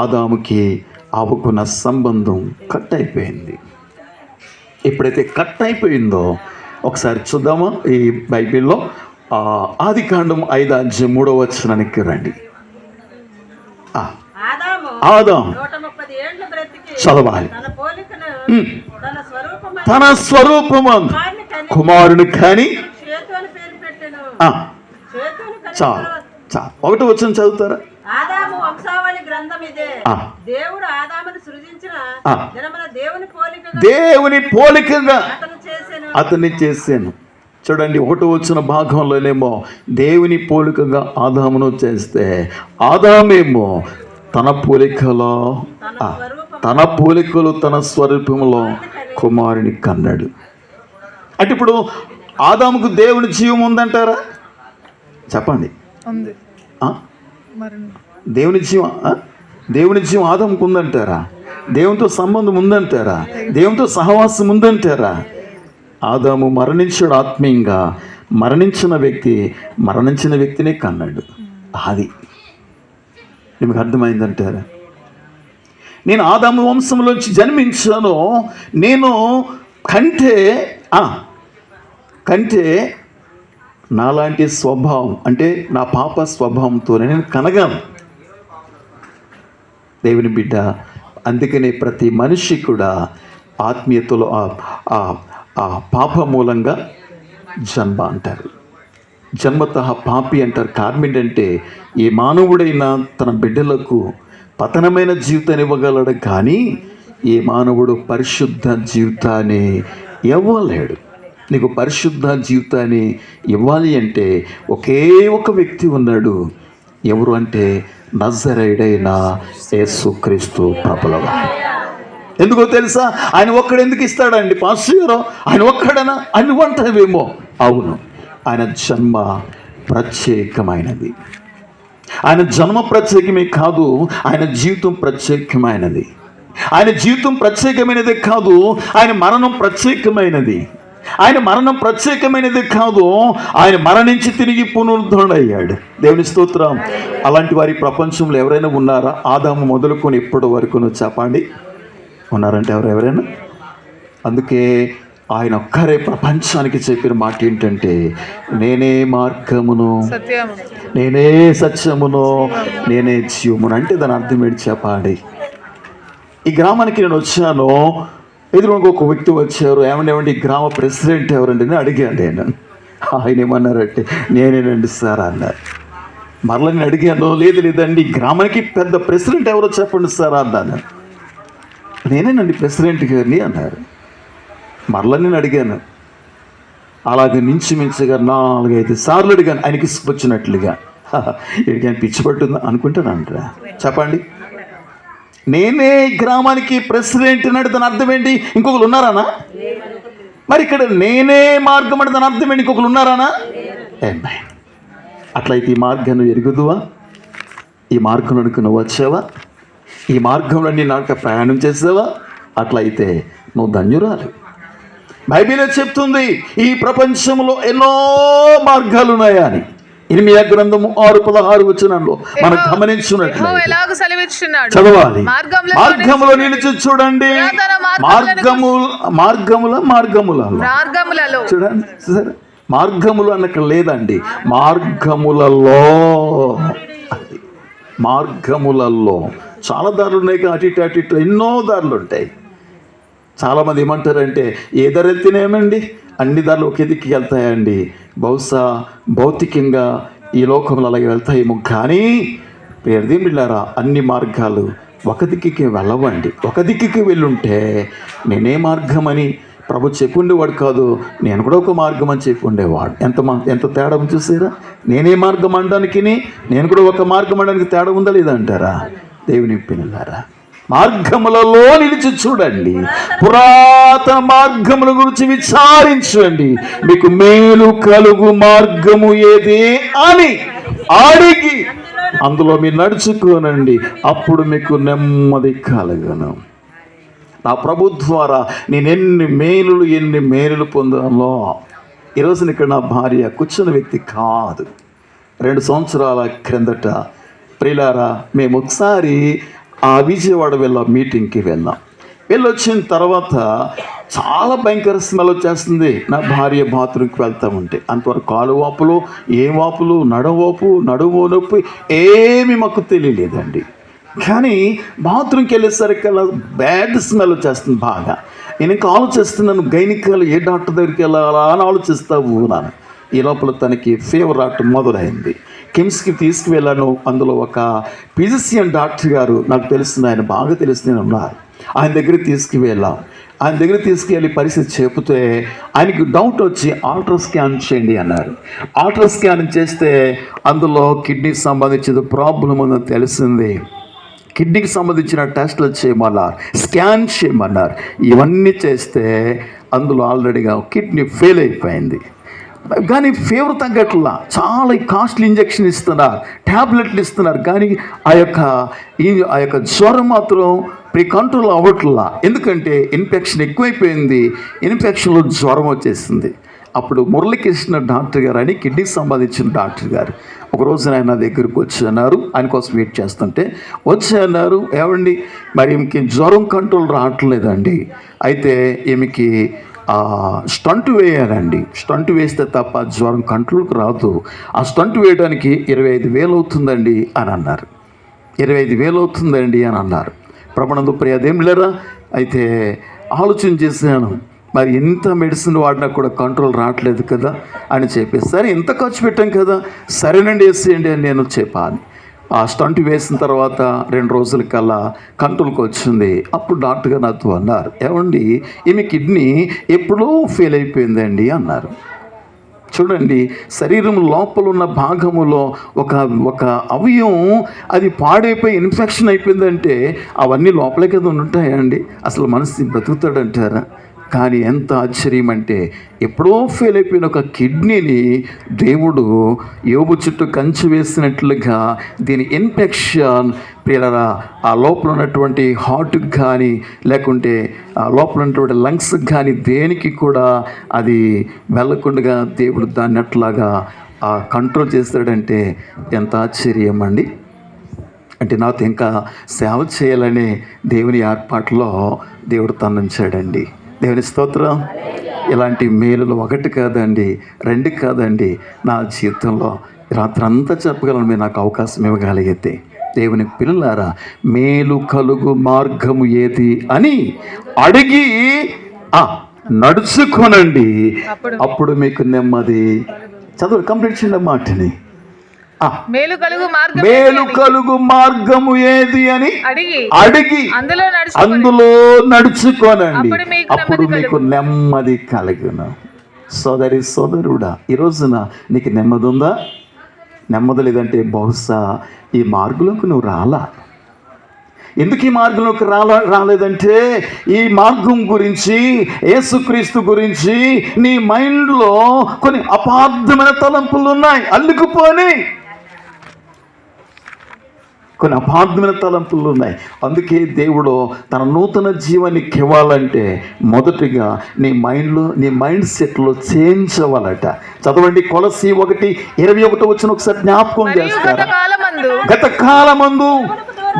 ఆదాముకి ఆవుకున్న సంబంధం కట్ అయిపోయింది. ఎప్పుడైతే కట్ అయిపోయిందో ఒకసారి చూద్దామా ఈ బైబిల్లో ఆదికాండం 5:3 రండి. ఆదాము 130 ఏండ్లు బ్రతికి చదవాలి. తన పోలికను తన స్వరూపము కుమారుని కానీ చేతు అని పేరు పెట్టెను. చేతును కని ఒకటి వచ్చిన చదువుతారా? ఆదాము వంశావళి గ్రంథం ఇదే. దేవుడు ఆదామును సృజించిన దినమున దేవుని పోలికగా అతన్ని చేశాను. చూడండి, ఒకటి వచ్చిన భాగంలోనేమో దేవుని పోలికగా ఆదామును చేస్తే, ఆదామేమో తన పోలికలో తన స్వరూపంలో కుమారుని కన్నాడు. అంటే ఇప్పుడు ఆదాముకు దేవుని జీవం ఉందంటారా? చెప్పండి. దేవుని జీవం ఆదాముకు ఉందంటారా? దేవునితో సంబంధం ఉందంటారా? దేవునితో సహవాసం ఉందంటారా? ఆదాము మరణించాడు ఆత్మీయంగా. మరణించిన వ్యక్తినే కన్నాడు. అది మీకు అర్థమైందంటారా? నేను ఆదాము వంశంలోంచి జన్మించాను, నేను కంటే నాలాంటి స్వభావం, అంటే నా పాప స్వభావంతో నేను కనగలను. దేవుని బిడ్డ, అందుకనే ప్రతి మనిషి కూడా ఆత్మీయతలో ఆ పాప మూలంగా జన్మ అంటారు. జన్మతః పాపి అంటారు. కార్మిడ్ అంటే ఏ మానవుడైనా తన బిడ్డలకు పతనమైన జీవితాన్ని ఇవ్వగలడు, కానీ ఏ మానవుడు పరిశుద్ధ జీవితాన్ని ఇవ్వలేడు. నీకు పరిశుద్ధ జీవితాన్ని ఇవ్వాలి అంటే ఒకే ఒక వ్యక్తి ఉన్నాడు. ఎవరు అంటే నజరేయుడైన యేసుక్రీస్తు ప్రభులవారు. ఎందుకో తెలుసా? ఆయన ఒక్కడు ఎందుకు ఇస్తాడండి పాస్టర్ గారు? ఆయన ఒక్కడనా అని అంటావేమో. అవును, ఆయన జన్మ ప్రత్యేకమైనది. ఆయన జన్మ ప్రత్యేకమే కాదు, ఆయన జీవితం ప్రత్యేకమైనది. ఆయన జీవితం ప్రత్యేకమైనదే కాదు, ఆయన మరణం ప్రత్యేకమైనది. ఆయన మరణం ప్రత్యేకమైనది కాదు, ఆయన మరణించి తిరిగి పునరుద్ధరణయ్యాడు. దేవుని స్తోత్రం. అలాంటి వారి ప్రపంచంలో ఎవరైనా ఉన్నారా? ఆదాము మొదలుకొని ఇప్పటి వరకు చెప్పండి, ఉన్నారంటే ఎవరైనా? అందుకే ఆయన ఒక్కరే ప్రపంచానికి చెప్పిన మాట ఏంటంటే, నేనే మార్గమును, నేనే సత్యమును, నేనే జీవమును. అంటే దాని అర్థం ఏంటి చెప్పండి? ఈ గ్రామానికి నేను వచ్చాను, ఎదురుగా ఒక వ్యక్తి వచ్చారు. ఏమండి ఈ గ్రామ ప్రెసిడెంట్ ఎవరండి అని అడిగాను నేను. ఆయన ఏమన్నారంటే, నేనేనండి సార్ అన్నారు. మరలా నేను అడిగాను, లేదండి ఈ గ్రామానికి పెద్ద ప్రెసిడెంట్ ఎవరో చెప్పండి సార్ అన్నాను. నేనేనండి ప్రెసిడెంట్ గారిని అన్నారు. మరలా నేను అడిగాను, అలాగే మించుగా 4-5 సార్లు అడిగాను, ఆయనకి వచ్చినట్లుగా. ఎడిగాను పిచ్చి పట్టుందా అనుకుంటానంటారా? చెప్పండి, నేనే గ్రామానికి ప్రెసిడెంట్ అన్నాడు, దాని అర్థం ఏంటి? ఇంకొకరు ఉన్నారానా? మరి ఇక్కడ నేనే మార్గం అంటే దాని అర్థం ఏంటి? ఇంకొకరు ఉన్నారానా? అట్లయితే ఈ మార్గాన్ని ఎరుగుదువా? ఈ మార్గంలోనికి నువ్వు వచ్చావా? ఈ మార్గంలో నీ నాక ప్రయాణం చేసావా? అట్లయితే నువ్వు ధన్యురాలు. బైబిలే చెప్తుంది ఈ ప్రపంచంలో ఎన్నో మార్గాలు ఉన్నాయా అని. 8వ గ్రంథము 6:16 వచనంలో మనం గమనించినట్లు చదవాలి. మార్గములో నిలిచి చూడండి, మార్గములలో చూడండి. సరే, మార్గములు అన్నక్కడ లేదండి, మార్గములలో చాలా దారులు ఉన్నాయి. అటు ఇటు ఎన్నో దారులు ఉంటాయి. చాలామంది ఏమంటారంటే, ఏ దారి వెళ్తేనేమండి అన్ని దారులు ఒకే దిక్కి వెళ్తాయండి. బహుశా భౌతికంగా ఈ లోకంలో అలాగే వెళ్తాయేమో. కానీ ప్రియదేమిళ్ళారా, అన్ని మార్గాలు ఒక దిక్కుకి వెళ్ళవండి. ఒక దిక్కుకి వెళ్ళుంటే నేనే మార్గమని ప్రభు చెప్పుండేవాడు కాదు, నేను కూడా ఒక మార్గం అని చెప్పుండేవాడు. ఎంత తేడా చూసారా? నేనే మార్గం అనడానికి నేను కూడా ఒక మార్గం అనడానికి తేడా ఉందా లేదా అంటారా? దేవుని పిల్లలారా, మార్గములలో నిలిచి చూడండి, పురాతన మార్గముల గురించి విచారించండి, మీకు మేలు కలుగు మార్గము ఏది అని అడిగి అందులో మీరు నడుచుకోనండి, అప్పుడు మీకు నెమ్మది కలగను. నా ప్రభు ద్వారా నేను ఎన్ని మేలులు పొందాలో. ఈరోజు ఇక్కడ నా భార్య కూర్చున్న వ్యక్తి కాదు. 2 సంవత్సరాల క్రిందట ప్రియులారా మేము ఒకసారి ఆ విజయవాడ మీటింగ్కి వెళ్ళొచ్చిన తర్వాత చాలా భయంకర స్మెల్ వచ్చేస్తుంది. నా భార్య బాత్రూమ్కి వెళ్తూ ఉంటే అంతవరకు కాలు వాపులు, ఏ వాపులు, నడుము నొప్పి ఏమీ మాకు తెలియలేదండి. కానీ బాత్రూమ్కి వెళ్ళేసరికి అలా బ్యాడ్ స్మెల్ వచ్చేస్తుంది బాగా. నేను ఇంకా ఆలోచిస్తున్నాను, గైనికల్ ఏ డాక్టర్ దగ్గరికి వెళ్ళాలా అని ఆలోచిస్తా ఉన్నాను. ఈ లోపల తనకి ఫీవర్ రావటం మొదలైంది. కిమ్స్కి తీసుకువెళ్ళాను. అందులో ఒక ఫిజిషియన్ డాక్టర్ గారు, నాకు తెలిసిన ఆయన, బాగా తెలిసిన ఉన్నారు. ఆయన దగ్గరికి తీసుకువెళ్ళాం. ఆయన దగ్గర తీసుకెళ్ళి పరిస్థితి చెబితే ఆయనకి డౌట్ వచ్చి అల్ట్రా స్కాన్ చేయండి అన్నారు. అల్ట్రా స్కాన్ చేస్తే అందులో కిడ్నీకి సంబంధించిన ప్రాబ్లం ఉందని తెలిసింది. కిడ్నీకి సంబంధించిన టెస్టులు చేయమన్నారు, స్కాన్ చేయమన్నారు. ఇవన్నీ చేస్తే అందులో ఆల్రెడీగా కిడ్నీ ఫెయిల్ అయిపోయింది. కానీ ఫీవర్ తగ్గట్లా చాలా కాస్ట్లీ ఇంజెక్షన్ ఇస్తున్నారు, ట్యాబ్లెట్లు ఇస్తున్నారు. కానీ ఆ యొక్క జ్వరం మాత్రం కంట్రోల్ అవ్వట్లా. ఎందుకంటే ఇన్ఫెక్షన్ ఎక్కువైపోయింది. ఇన్ఫెక్షన్లో జ్వరం వచ్చేసింది. అప్పుడు మురళీకృష్ణ డాక్టర్ గారు అని కిడ్నీకి సంబంధించిన డాక్టర్ గారు ఒకరోజు ఆయన నా దగ్గరికి వచ్చి అన్నారు, ఆయన కోసం వెయిట్ చేస్తుంటే వచ్చి అన్నారు, ఏమండి మరి ఈమెకి జ్వరం కంట్రోల్ రావట్లేదండి, అయితే ఈమెకి స్టంట్ వేయాలండి, స్టంట్ వేస్తే తప్ప జ్వరం కంట్రోల్కి రాదు, ఆ స్టంట్ వేయడానికి 25,000 అవుతుందండి అని అన్నారు. 25,000 అవుతుందండి అని అన్నారు. ప్రభునందు ప్రియదేమిలరా, అయితే ఆలోచన చేశాను, మరి ఇంత మెడిసిన్ వాడినా కూడా కంట్రోల్ రావట్లేదు కదా అని చెప్పేసి, సరే ఇంత ఖర్చు పెట్టాం కదా, సరేనండి వేసేయండి అని నేను చెప్పాను. ఆ స్టంట్ వేసిన తర్వాత 2 రోజుల కల్లా కంట్రోల్కి వచ్చింది. అప్పుడు డాక్టర్ గారు నాతో అన్నారు, ఏమండి ఈమె కిడ్నీ ఎప్పుడూ ఫెయిల్ అయిపోయిందండి అన్నారు. చూడండి, శరీరం లోపల ఉన్న భాగములో ఒక అవయవం అది పాడైపోయి ఇన్ఫెక్షన్ అయిపోయిందంటే అవన్నీ లోపలే కదా ఉంటాయండి. అసలు మనిషి బ్రతుకుతాడంటారా? కానీ ఎంత ఆశ్చర్యం అంటే, ఎప్పుడో ఫెయిల్ అయిపోయిన ఒక కిడ్నీని దేవుడు యోబు చుట్టూ కంచి వేసినట్లుగా దీని ఇన్ఫెక్షన్ ప్రియరా ఆ లోపల ఉన్నటువంటి హార్ట్కి కానీ లేకుంటే ఆ లోపల ఉన్నటువంటి లంగ్స్కి కానీ దేనికి కూడా అది వెళ్ళకుండా దేవుడు దాన్ని అట్లాగా కంట్రోల్ చేస్తాడంటే ఎంత ఆశ్చర్యం అండి. అంటే నాతో ఇంకా సేవ చేయాలనే దేవుని ఏర్పాటులో దేవుడు తన్నుంచాడండి. దేవుని స్తోత్రం. ఇలాంటి మేలులు 1 కాదండి, 2 కాదండి, నా జీవితంలో రాత్రి అంతా చెప్పగలను. మీరు నాకు అవకాశం ఇవ్వగలిగితే. దేవుని పిల్లలారా, మేలు కలుగు మార్గము ఏది అని అడిగి నడుచుకోనండి, అప్పుడు మీకు నెమ్మది. చదువు కంప్లీట్ చేయండి మాటని. మేలు కలుగు మార్గము ఏది అని అడిగి అందులో నడుచుకోనండి, అప్పుడు మీకు నెమ్మది కలుగును. సోదరుడా, ఈ రోజున నీకు నెమ్మది ఉందా? నెమ్మది లేదంటే బహుశా ఈ మార్గంలోకి నువ్వు రాలా. ఎందుకు ఈ మార్గంలోకి రాలేదంటే ఈ మార్గం గురించి, యేసుక్రీస్తు గురించి నీ మైండ్లో కొన్ని అపార్థమైన తలంపులు ఉన్నాయి, అల్లుకుపోని కొన్ని అపార్థమైన తలంపులు ఉన్నాయి. అందుకే దేవుడు తన నూతన జీవాన్ని ఇవ్వాలంటే మొదటిగా నీ మైండ్ సెట్లో చేంజ్ అవ్వాలట. చదవండి, కొలసి 1:21 వచ్చిన ఒకసారి జ్ఞాపకం చేస్తారు. గత కాలమందు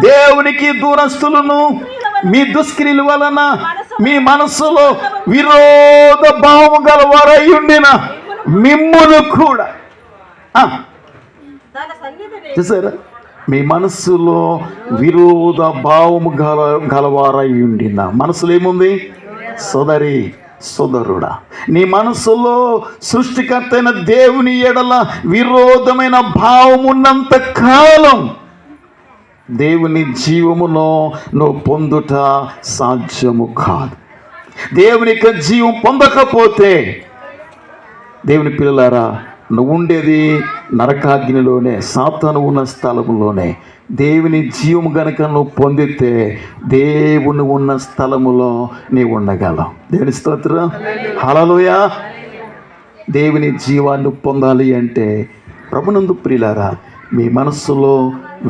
దేవునికి దూరస్తులను మీ దుష్క్రియల వలన మీ మనస్సులో విరోధ భావము గలవారై ఉండిన మిమ్మును కూడా చూసారా, మీ మనస్సులో విరోధ భావము గలవారై ఉండిన. మనసులో ఏముంది? సోదరుడా, నీ మనసులో సృష్టికర్త అయిన దేవుని ఎడల విరోధమైన భావం ఉన్నంత కాలం దేవుని జీవమును నువ్వు పొందుట సాధ్యము కాదు. దేవుని యొక్క జీవం పొందకపోతే దేవుని పిల్లలారా, నువ్వు ఉండేది నరకాగ్నిలోనే, సాతాను ఉన్న స్థలములోనే. దేవుని జీవం గనుక నువ్వు పొందితే దేవుని ఉన్న స్థలములో నీవు ఉండగలవు. దేవుని స్తోత్రం, హల్లెలూయా. దేవుని జీవాన్ని పొందాలి అంటే ప్రభునందు ప్రియులారా, మీ మనస్సులో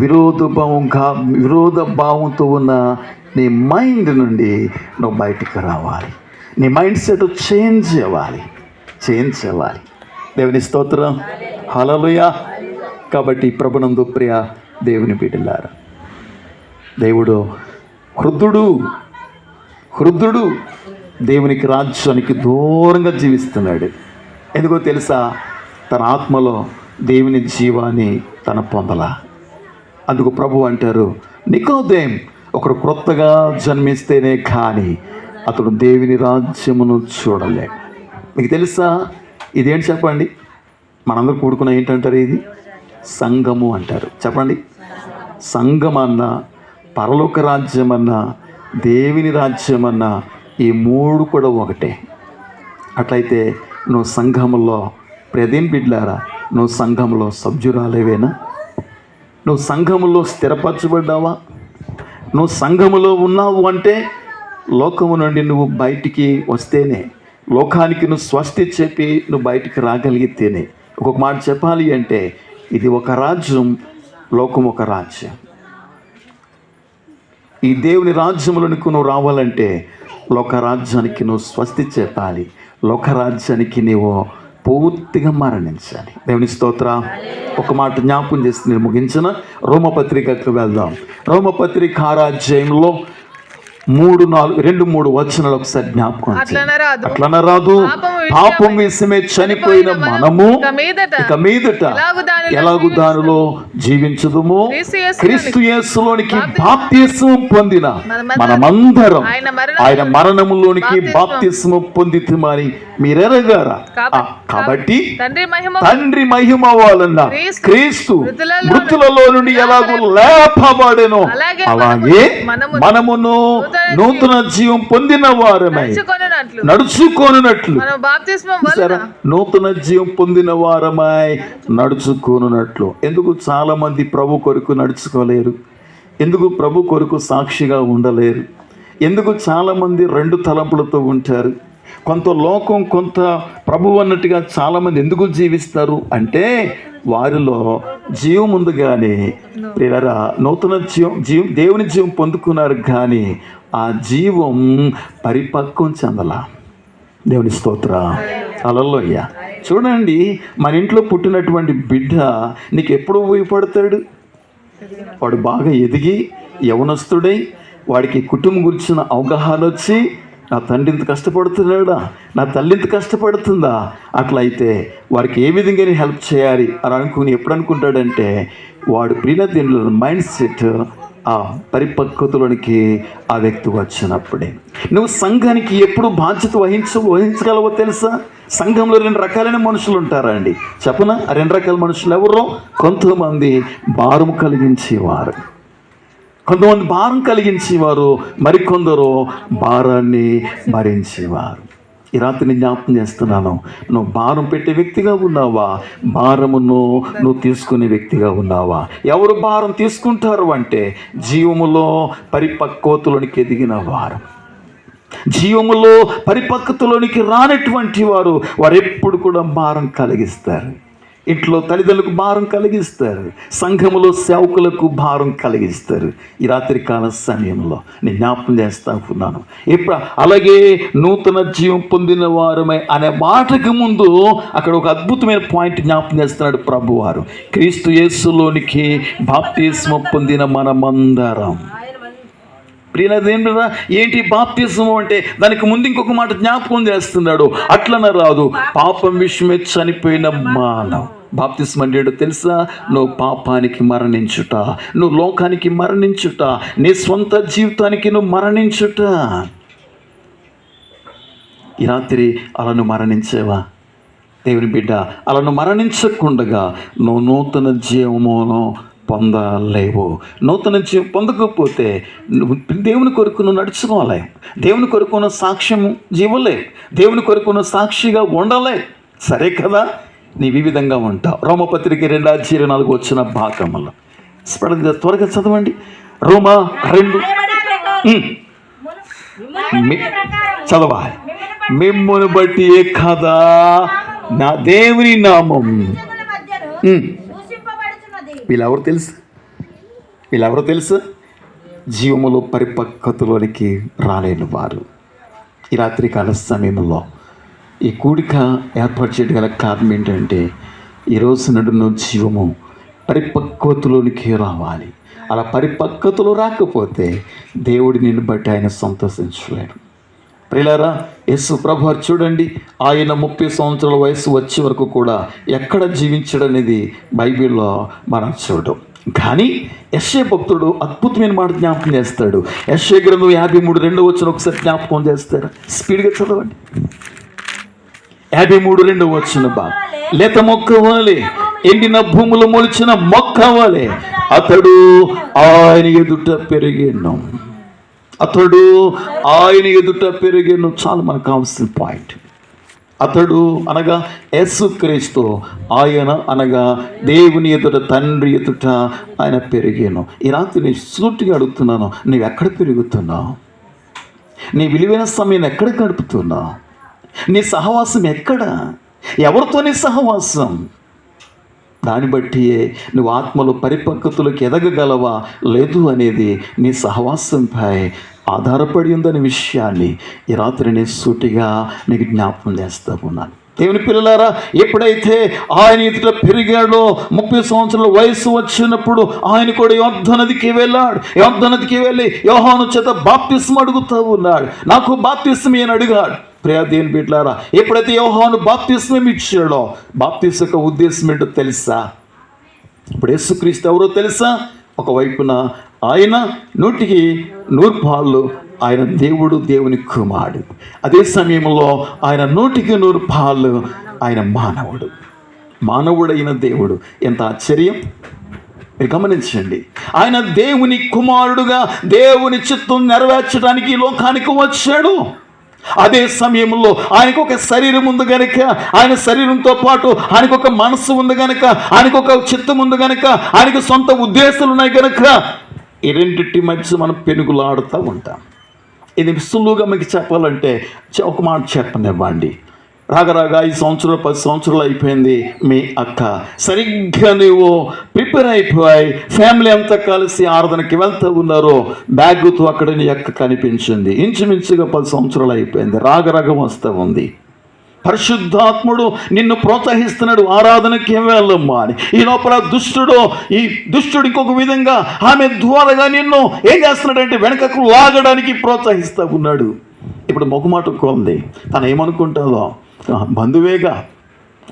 విరోధ భావంతో ఉన్న నీ మైండ్ నుండి నువ్వు బయటికి రావాలి. నీ మైండ్ సెట్ చేంజ్ అవ్వాలి. దేవుని స్తోత్రం, హల్లెలూయా. కాబట్టి ప్రభునందు ప్రియ దేవుని బిడ్డలారా, దేవుడు హృదుడు దేవునికి రాజ్యానికి దూరంగా జీవిస్తున్నాడు. ఎందుకో తెలుసా? తన ఆత్మలో దేవుని జీవాన్ని తన పొందలా. అందుకు ప్రభు అంటారు, నికోదేం ఒకరు క్రొత్తగా జన్మిస్తేనే కానీ అతడు దేవుని రాజ్యమును చూడలేడు. మీకు తెలుసా ఇదేంటి చెప్పండి? మనందరూ కూడుకున్న ఏంటంటారు? ఇది సంఘము అంటారు. చెప్పండి. సంఘం అన్నా, పరలోక రాజ్యం అన్నా, దేవుని రాజ్యం అన్నా, ఈ మూడు కూడా ఒకటే. అట్లయితే నువ్వు సంఘములో ప్రదేం బిడ్లారా, నువ్వు సంఘములో సభ్యురాలేవేనా? నువ్వు సంఘములో స్థిరపరచబడ్డావా? నువ్వు సంఘములో ఉన్నావు అంటే లోకము నుండి నువ్వు బయటికి వస్తేనే, లోకానికి నువ్వు స్వస్తి చెప్పి నువ్వు బయటికి రాగలిగితేనే. ఒక్కొక్క మాట చెప్పాలి అంటే ఇది ఒక రాజ్యం, లోకం ఒక రాజ్యం. ఈ దేవుని రాజ్యంలోనికి నువ్వు రావాలంటే లోక రాజ్యానికి నువ్వు స్వస్తి చెప్పాలి. లోక రాజ్యానికి నీవు పూర్తిగా మరణించాలి. దేవుని స్తోత్రం. ఒక మాట జ్ఞాపకం చేసి నేను ముగించిన రోమపత్రికకు వెళ్దాం. రోమపత్రిక 6వ అధ్యాయంలో 2-3 వచనాలు ఒకసారి జ్ఞాపకం. అట్లనరాదు, పాపం విషయమే చనిపోయిన మనము ఇక మీదట ఎలాగు దానిలో జీవించుదుము. క్రీస్తు యేసులోనికి బాప్తిస్మం పొందిన మనమందరం ఆయన మరణములోనికి బాప్తిస్మం పొందితిమని మీరెరగారా? కాబట్టి తండ్రి మహిమ వలన క్రీస్తు మృతులలో నుండి ఎలాగూ లేపబడెనో అలాగే మనమును నూతన జీవం పొందిన వారమై నడుచుకొనున్నట్లు. నూతన జీవం పొందిన వారమై నడుచుకొనున్నట్లు. ఎందుకు చాలా మంది ప్రభు కొరకు నడుచుకోలేరు? ఎందుకు ప్రభు కొరకు సాక్షిగా ఉండలేరు? ఎందుకు చాలామంది 2 తలంపులతో ఉంటారు? కొంత లోకం, కొంత ప్రభు అన్నట్టుగా చాలామంది ఎందుకు జీవిస్తారు అంటే వారిలో జీవం ఉంది కానీ ప్రియరా, నూతన జీవం దేవుని జీవం పొందుకున్నారు కానీ ఆ జీవం పరిపక్వం చెందలా. దేవుని స్తోత్రం, హల్లెలూయా. చూడండి, మన ఇంట్లో పుట్టినటువంటి బిడ్డ నీకు ఎప్పుడు ఉపయోగపడతాడు? వాడు బాగా ఎదిగి యవనస్తుడై వాడికి కుటుంబం గురించిన అవగాహన వచ్చి, నా తండ్రి ఇంత కష్టపడుతున్నాడా, నా తల్లి ఇంత కష్టపడుతుందా, అట్లయితే వారికి ఏ విధంగా హెల్ప్ చేయాలి అని అనుకుని ఎప్పుడు అనుకుంటాడంటే వాడు ప్రియదిన మైండ్ సెట్ ఆ పరిపక్వతలోనికి ఆ వ్యక్తి వచ్చినప్పుడే. నువ్వు సంఘానికి ఎప్పుడు బాధ్యత వహించగలవో తెలుసా? సంఘంలో 2 రకాలైన మనుషులు ఉంటారా అండి? చెప్పనా? ఆ 2 రకాల మనుషులు ఎవరో? కొంతమంది భారం కలిగించేవారు, కొంతమంది భారం కలిగించేవారు, మరికొందరు భారాన్ని భరించేవారు. ఈ రాత్రి జ్ఞాపకం చేస్తున్నాను, నువ్వు భారం పెట్టే వ్యక్తిగా ఉన్నావా? భారమును నువ్వు తీసుకునే వ్యక్తిగా ఉన్నావా? ఎవరు భారం తీసుకుంటారు అంటే జీవములో పరిపక్వతలోనికి ఎదిగిన వారు, జీవములో పరిపక్వతలోనికి రానటువంటి వారు ఎప్పుడు కూడా భారం కలిగిస్తారు. ఇంట్లో తల్లిదండ్రులకు భారం కలిగిస్తారు, సంఘములో సేవకులకు భారం కలిగిస్తారు. ఈ రాత్రికాల సమయంలో నేను జ్ఞాపకం చేస్తా ఉన్నాను. ఇప్పుడు అలాగే నూతన జీవం పొందిన వారమై అనే మాటకు ముందు అక్కడ ఒక అద్భుతమైన పాయింట్ జ్ఞాపకం చేస్తున్నాడు ప్రభువారు. క్రీస్తు యేసులోనికి బాప్తిస్మం పొందిన మనమందరం. ప్రియదేంద్ర, ఏంటి బాప్తిస్మం అంటే? దానికి ముందు ఇంకొక మాట జ్ఞాపకం చేస్తున్నాడు. అట్లన రాదు, పాపం విషయమే చనిపోయిన మానవ. బాప్తిస్మం అంటే తెలుసా? నువ్వు పాపానికి మరణించుట, నువ్వు లోకానికి మరణించుట, నీ స్వంత జీవితానికి నువ్వు మరణించుట. ఈ రాత్రి అలా నువ్వు మరణించేవా? దేవుని బిడ్డ, అలా నువ్వు మరణించకుండగా నువ్వు నూతన జీవమును పొందలేవు. నూతన జీవం పొందకపోతే నువ్వు దేవుని కొరకు నువ్వు నడుచుకోవాలి. దేవుని కొరకు నువ్వు సాక్ష్యం జీవలే, దేవుని కొరకు నువ్వు సాక్షిగా ఉండలే. సరే కదా, నీవు ఈ విధంగా ఉంటావు. రోమపత్రిక 2:24 వచ్చిన భాగంలో త్వరగా చదవండి. రోమా 2 చదవాలి. మిమ్మును బట్టి ఏ కదా నా దేవుని నామం. వీళ్ళెవరు తెలుసు? జీవములో పరిపక్వతలోనికి రాలేని వారు. ఈ రాత్రికాల సమయంలో ఈ కూడిక ఏర్పాటు చేయడం గల కారణం ఏంటంటే, ఈరోజు నడున్న జీవము పరిపక్వతలోనికి రావాలి. అలా పరిపక్వతలో రాకపోతే దేవుడి నిన్ను బట్టి ఆయన సంతోషించలేడు. ప్రియులారా, యేసు ప్రభువారు చూడండి, ఆయన 30 సంవత్సరాల వయసు వచ్చే వరకు కూడా ఎక్కడ జీవించడనేది బైబిల్లో మనం చూడడం. కానీ యెషయా భక్తుడు అద్భుతమైన మాట జ్ఞాపకం చేస్తాడు. యెషయా గ్రంథం 53:2 వచ్చిన ఒకసారి జ్ఞాపకం చేస్తారు. స్పీడ్గా చదవండి. 53:2 వచ్చిన బాగా. లేత మొక్క వలె, ఎండిన భూములు మొలిచిన మొక్క వలె అతడు ఆయన ఎదుట పెరిగేను. అతడు ఆయన ఎదుట పెరిగేను. చాలా మనకు కావాల్సిన పాయింట్. అతడు అనగా యేసుక్రీస్తు, ఆయన అనగా దేవుని ఎదుట, తండ్రి ఎదుట ఆయన పెరిగాను. ఈ రాత్రి నేను సూటిగా అడుగుతున్నాను, నువ్వు ఎక్కడ పెరుగుతున్నావు? నీ విలువైన సమయాన్ని ఎక్కడ గడుపుతున్నావు? నీ సహవాసం ఎక్కడ? ఎవరితో నీ సహవాసం? దాన్ని బట్టి నువ్వు ఆత్మలో పరిపక్వతలోకి ఎదగగలవా లేదు అనేది నీ సహవాసంపై ఆధారపడి ఉందనే విషయాన్ని ఈ రాత్రి నేను సూటిగా నీకు జ్ఞాపకం చేస్తూ ఉన్నాను. దేవుని పిల్లలారా, ఎప్పుడైతే ఆయన ఎదుట పెరిగాడో 30 సంవత్సరాల వయసు వచ్చినప్పుడు ఆయన కూడా యోర్దానదికి వెళ్ళాడు. యోర్దానదికి వెళ్ళి యోహాను చేత బాప్తిస్మం అడుగుతూ ఉన్నాడు. నాకు బాప్తిస్మం అని అడిగాడు. ప్రియా దేవుని బిడ్డలారా, ఎప్పుడైతే యోహాను బాప్తిస్మం ఇచ్చాడో, బాప్తిస్మం యొక్క ఉద్దేశం ఏంటో తెలుసా? ఇప్పుడు యేసుక్రీస్తు ఎవరో తెలుసా? ఒకవైపున ఆయన 100 పాళ్ళు ఆయన దేవుడు, దేవుని కుమారుడు. అదే సమయంలో ఆయన 100 పాళ్ళు ఆయన మానవుడు. మానవుడైన దేవుడు. ఎంత ఆశ్చర్యం! మీరు గమనించండి. ఆయన దేవుని కుమారుడుగా దేవుని చిత్తం నెరవేర్చడానికి ఈ లోకానికి వచ్చాడు. అదే సమయంలో ఆయనకు ఒక శరీరం ఉంది కనుక, ఆయన శరీరంతో పాటు ఆయనకు ఒక మనస్సు ఉంది కనుక, ఆయనకు ఒక చిత్తం ఉంది కనుక, ఆయనకు సొంత ఉద్దేశాలు ఉన్నాయి కనుక ఈ రెండింటి మధ్య మనం పెనుగులాడుతూ ఉంటాం. ఇది సులువుగా మీకు చెప్పాలంటే ఒక మాట చెప్పనివ్వండి. రాగరాగా 5 సంవత్సరాలు 10 సంవత్సరాలు అయిపోయింది. మీ అక్క సరిగ్గా నువ్వు ప్రిపేర్ అయిపోయి ఫ్యామిలీ అంతా కలిసి ఆరాధనకి వెళ్తూ ఉన్నారు. బ్యాగుతో అక్కడ నీ అక్క కనిపించింది. ఇంచుమించుగా 10 సంవత్సరాలు అయిపోయింది. రాగరాగం వస్తూ ఉంది. పరిశుద్ధాత్ముడు నిన్ను ప్రోత్సహిస్తున్నాడు, ఆరాధనకి వెళ్ళమ్మా అని. ఈ లోపల ఈ దుష్టుడు ఇంకొక విధంగా ఆమె ద్వారాగా నిన్ను ఏం చేస్తున్నాడంటే వెనకకు లాగడానికి ప్రోత్సహిస్తూ ఉన్నాడు. ఇప్పుడు మొగమాట కొంది. తను ఏమనుకుంటుందో, బంధువేగా,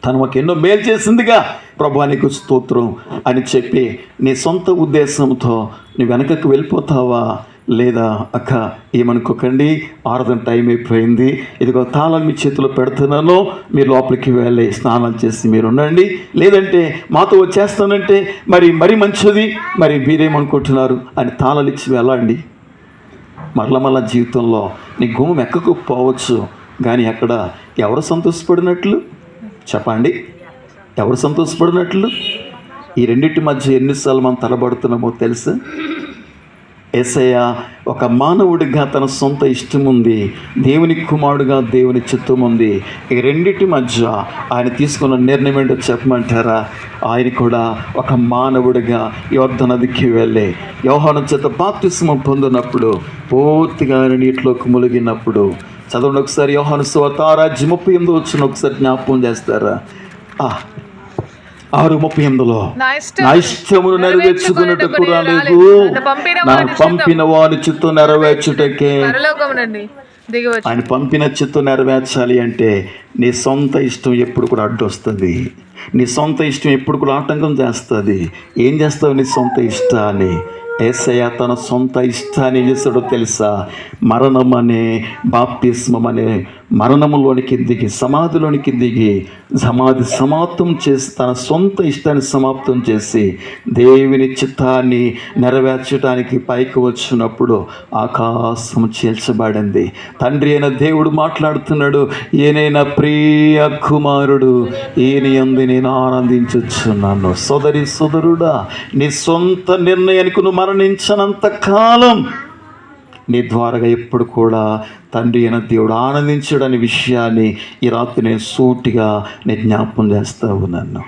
తను మాకు ఎన్నో మేలు చేసిందిగా, ప్రభువా నీకు స్తోత్రం అని చెప్పి నీ సొంత ఉద్దేశంతో నీ వెనకకు వెళ్ళిపోతావా? లేదా అక్క ఏమనుకోకండి, ఆరాధన టైం అయిపోయింది, ఇదిగో తాళాలు మీ చేతిలో పెడుతున్నాను, మీరు లోపలికి వెళ్ళి స్నానం చేసి మీరు ఉండండి, లేదంటే మాతో వచ్చేస్తానంటే మరి మంచిది, మరి మీరేమనుకుంటున్నారు అని తాళాలు ఇచ్చి వెళ్ళండి. మరల జీవితంలో నీ గుమ్మం ఎక్కకపోవచ్చు, కానీ అక్కడ ఎవరు సంతోషపడినట్లు చెప్పండి? ఎవరు సంతోషపడినట్లు? ఈ రెండింటి మధ్య ఎన్నిసార్లు మనం తలబడుతున్నామో తెలుసు. యేసయ్య ఒక మానవుడిగా తన సొంత ఇష్టం ఉంది, దేవుని కుమారుడుగా దేవుని చిత్తం ఉంది. ఈ రెండింటి మధ్య ఆయన తీసుకున్న నిర్ణయం ఏంటో చెప్పమంటారా? ఆయన కూడా ఒక మానవుడిగా యోర్దానదికి వెళ్ళి యోహాను చేత బాప్తిస్మం పొందినప్పుడు, పూర్తిగా ఆయన నీటిలోకి మునిగినప్పుడు, చదవండి ఒకసారి యోహాను సువార్త 6:38 వచ్చిన ఒకసారి జ్ఞాపకం చేస్తారా? 6:38 నా ఇష్టమును నెరవేర్చుకున్నట్టుకు రాలేదు, నా పంపిన వాని చిత్తం నెరవేర్చుటకే. ఆయన పంపిన చిత్తం నెరవేర్చాలి అంటే నీ సొంత ఇష్టం ఎప్పుడు కూడా అడ్డొస్తుంది. నీ సొంత ఇష్టం ఎప్పుడు కూడా ఆటంకం చేస్తుంది. ఏం చేస్తావు నీ సొంత ఇష్టాన్ని? యేసయ్య తన సొంత ఇష్టాన్ని చేస్తాడో తెలుసా? మరణం అనే బాప్తిస్మం అనే మరణంలోనికి దిగి సమాధిలోనికి దిగి సమాధి సమాప్తం చేసి తన సొంత ఇష్టాన్ని సమాప్తం చేసి దేవుని చిత్తాన్ని నెరవేర్చడానికి పైకి వచ్చినప్పుడు ఆకాశం చీల్చబడింది. తండ్రి అయిన దేవుడు మాట్లాడుతున్నాడు, ఈయనైనా ప్రియ కుమారుడు, ఈయన యందు నేను ఆనందించుచున్నాను. సోదరి సోదరుడా, నీ సొంత నిర్ణయానికి నువ్వు మరణించనంత కాలం నీ ద్వారాగా ఎప్పుడు కూడా తండ్రి అయిన దేవుడు ఆనందించడనే విషయాన్ని ఈ రాత్రి నేను సూటిగా నేను జ్ఞాపకం చేస్తూ ఉన్నాను.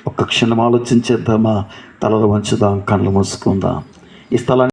ఒక్క క్షణం ఆలోచించేద్దామా? తలలు వంచుదాం, కళ్ళు మూసుకుందాం. ఈ స్థలాన్ని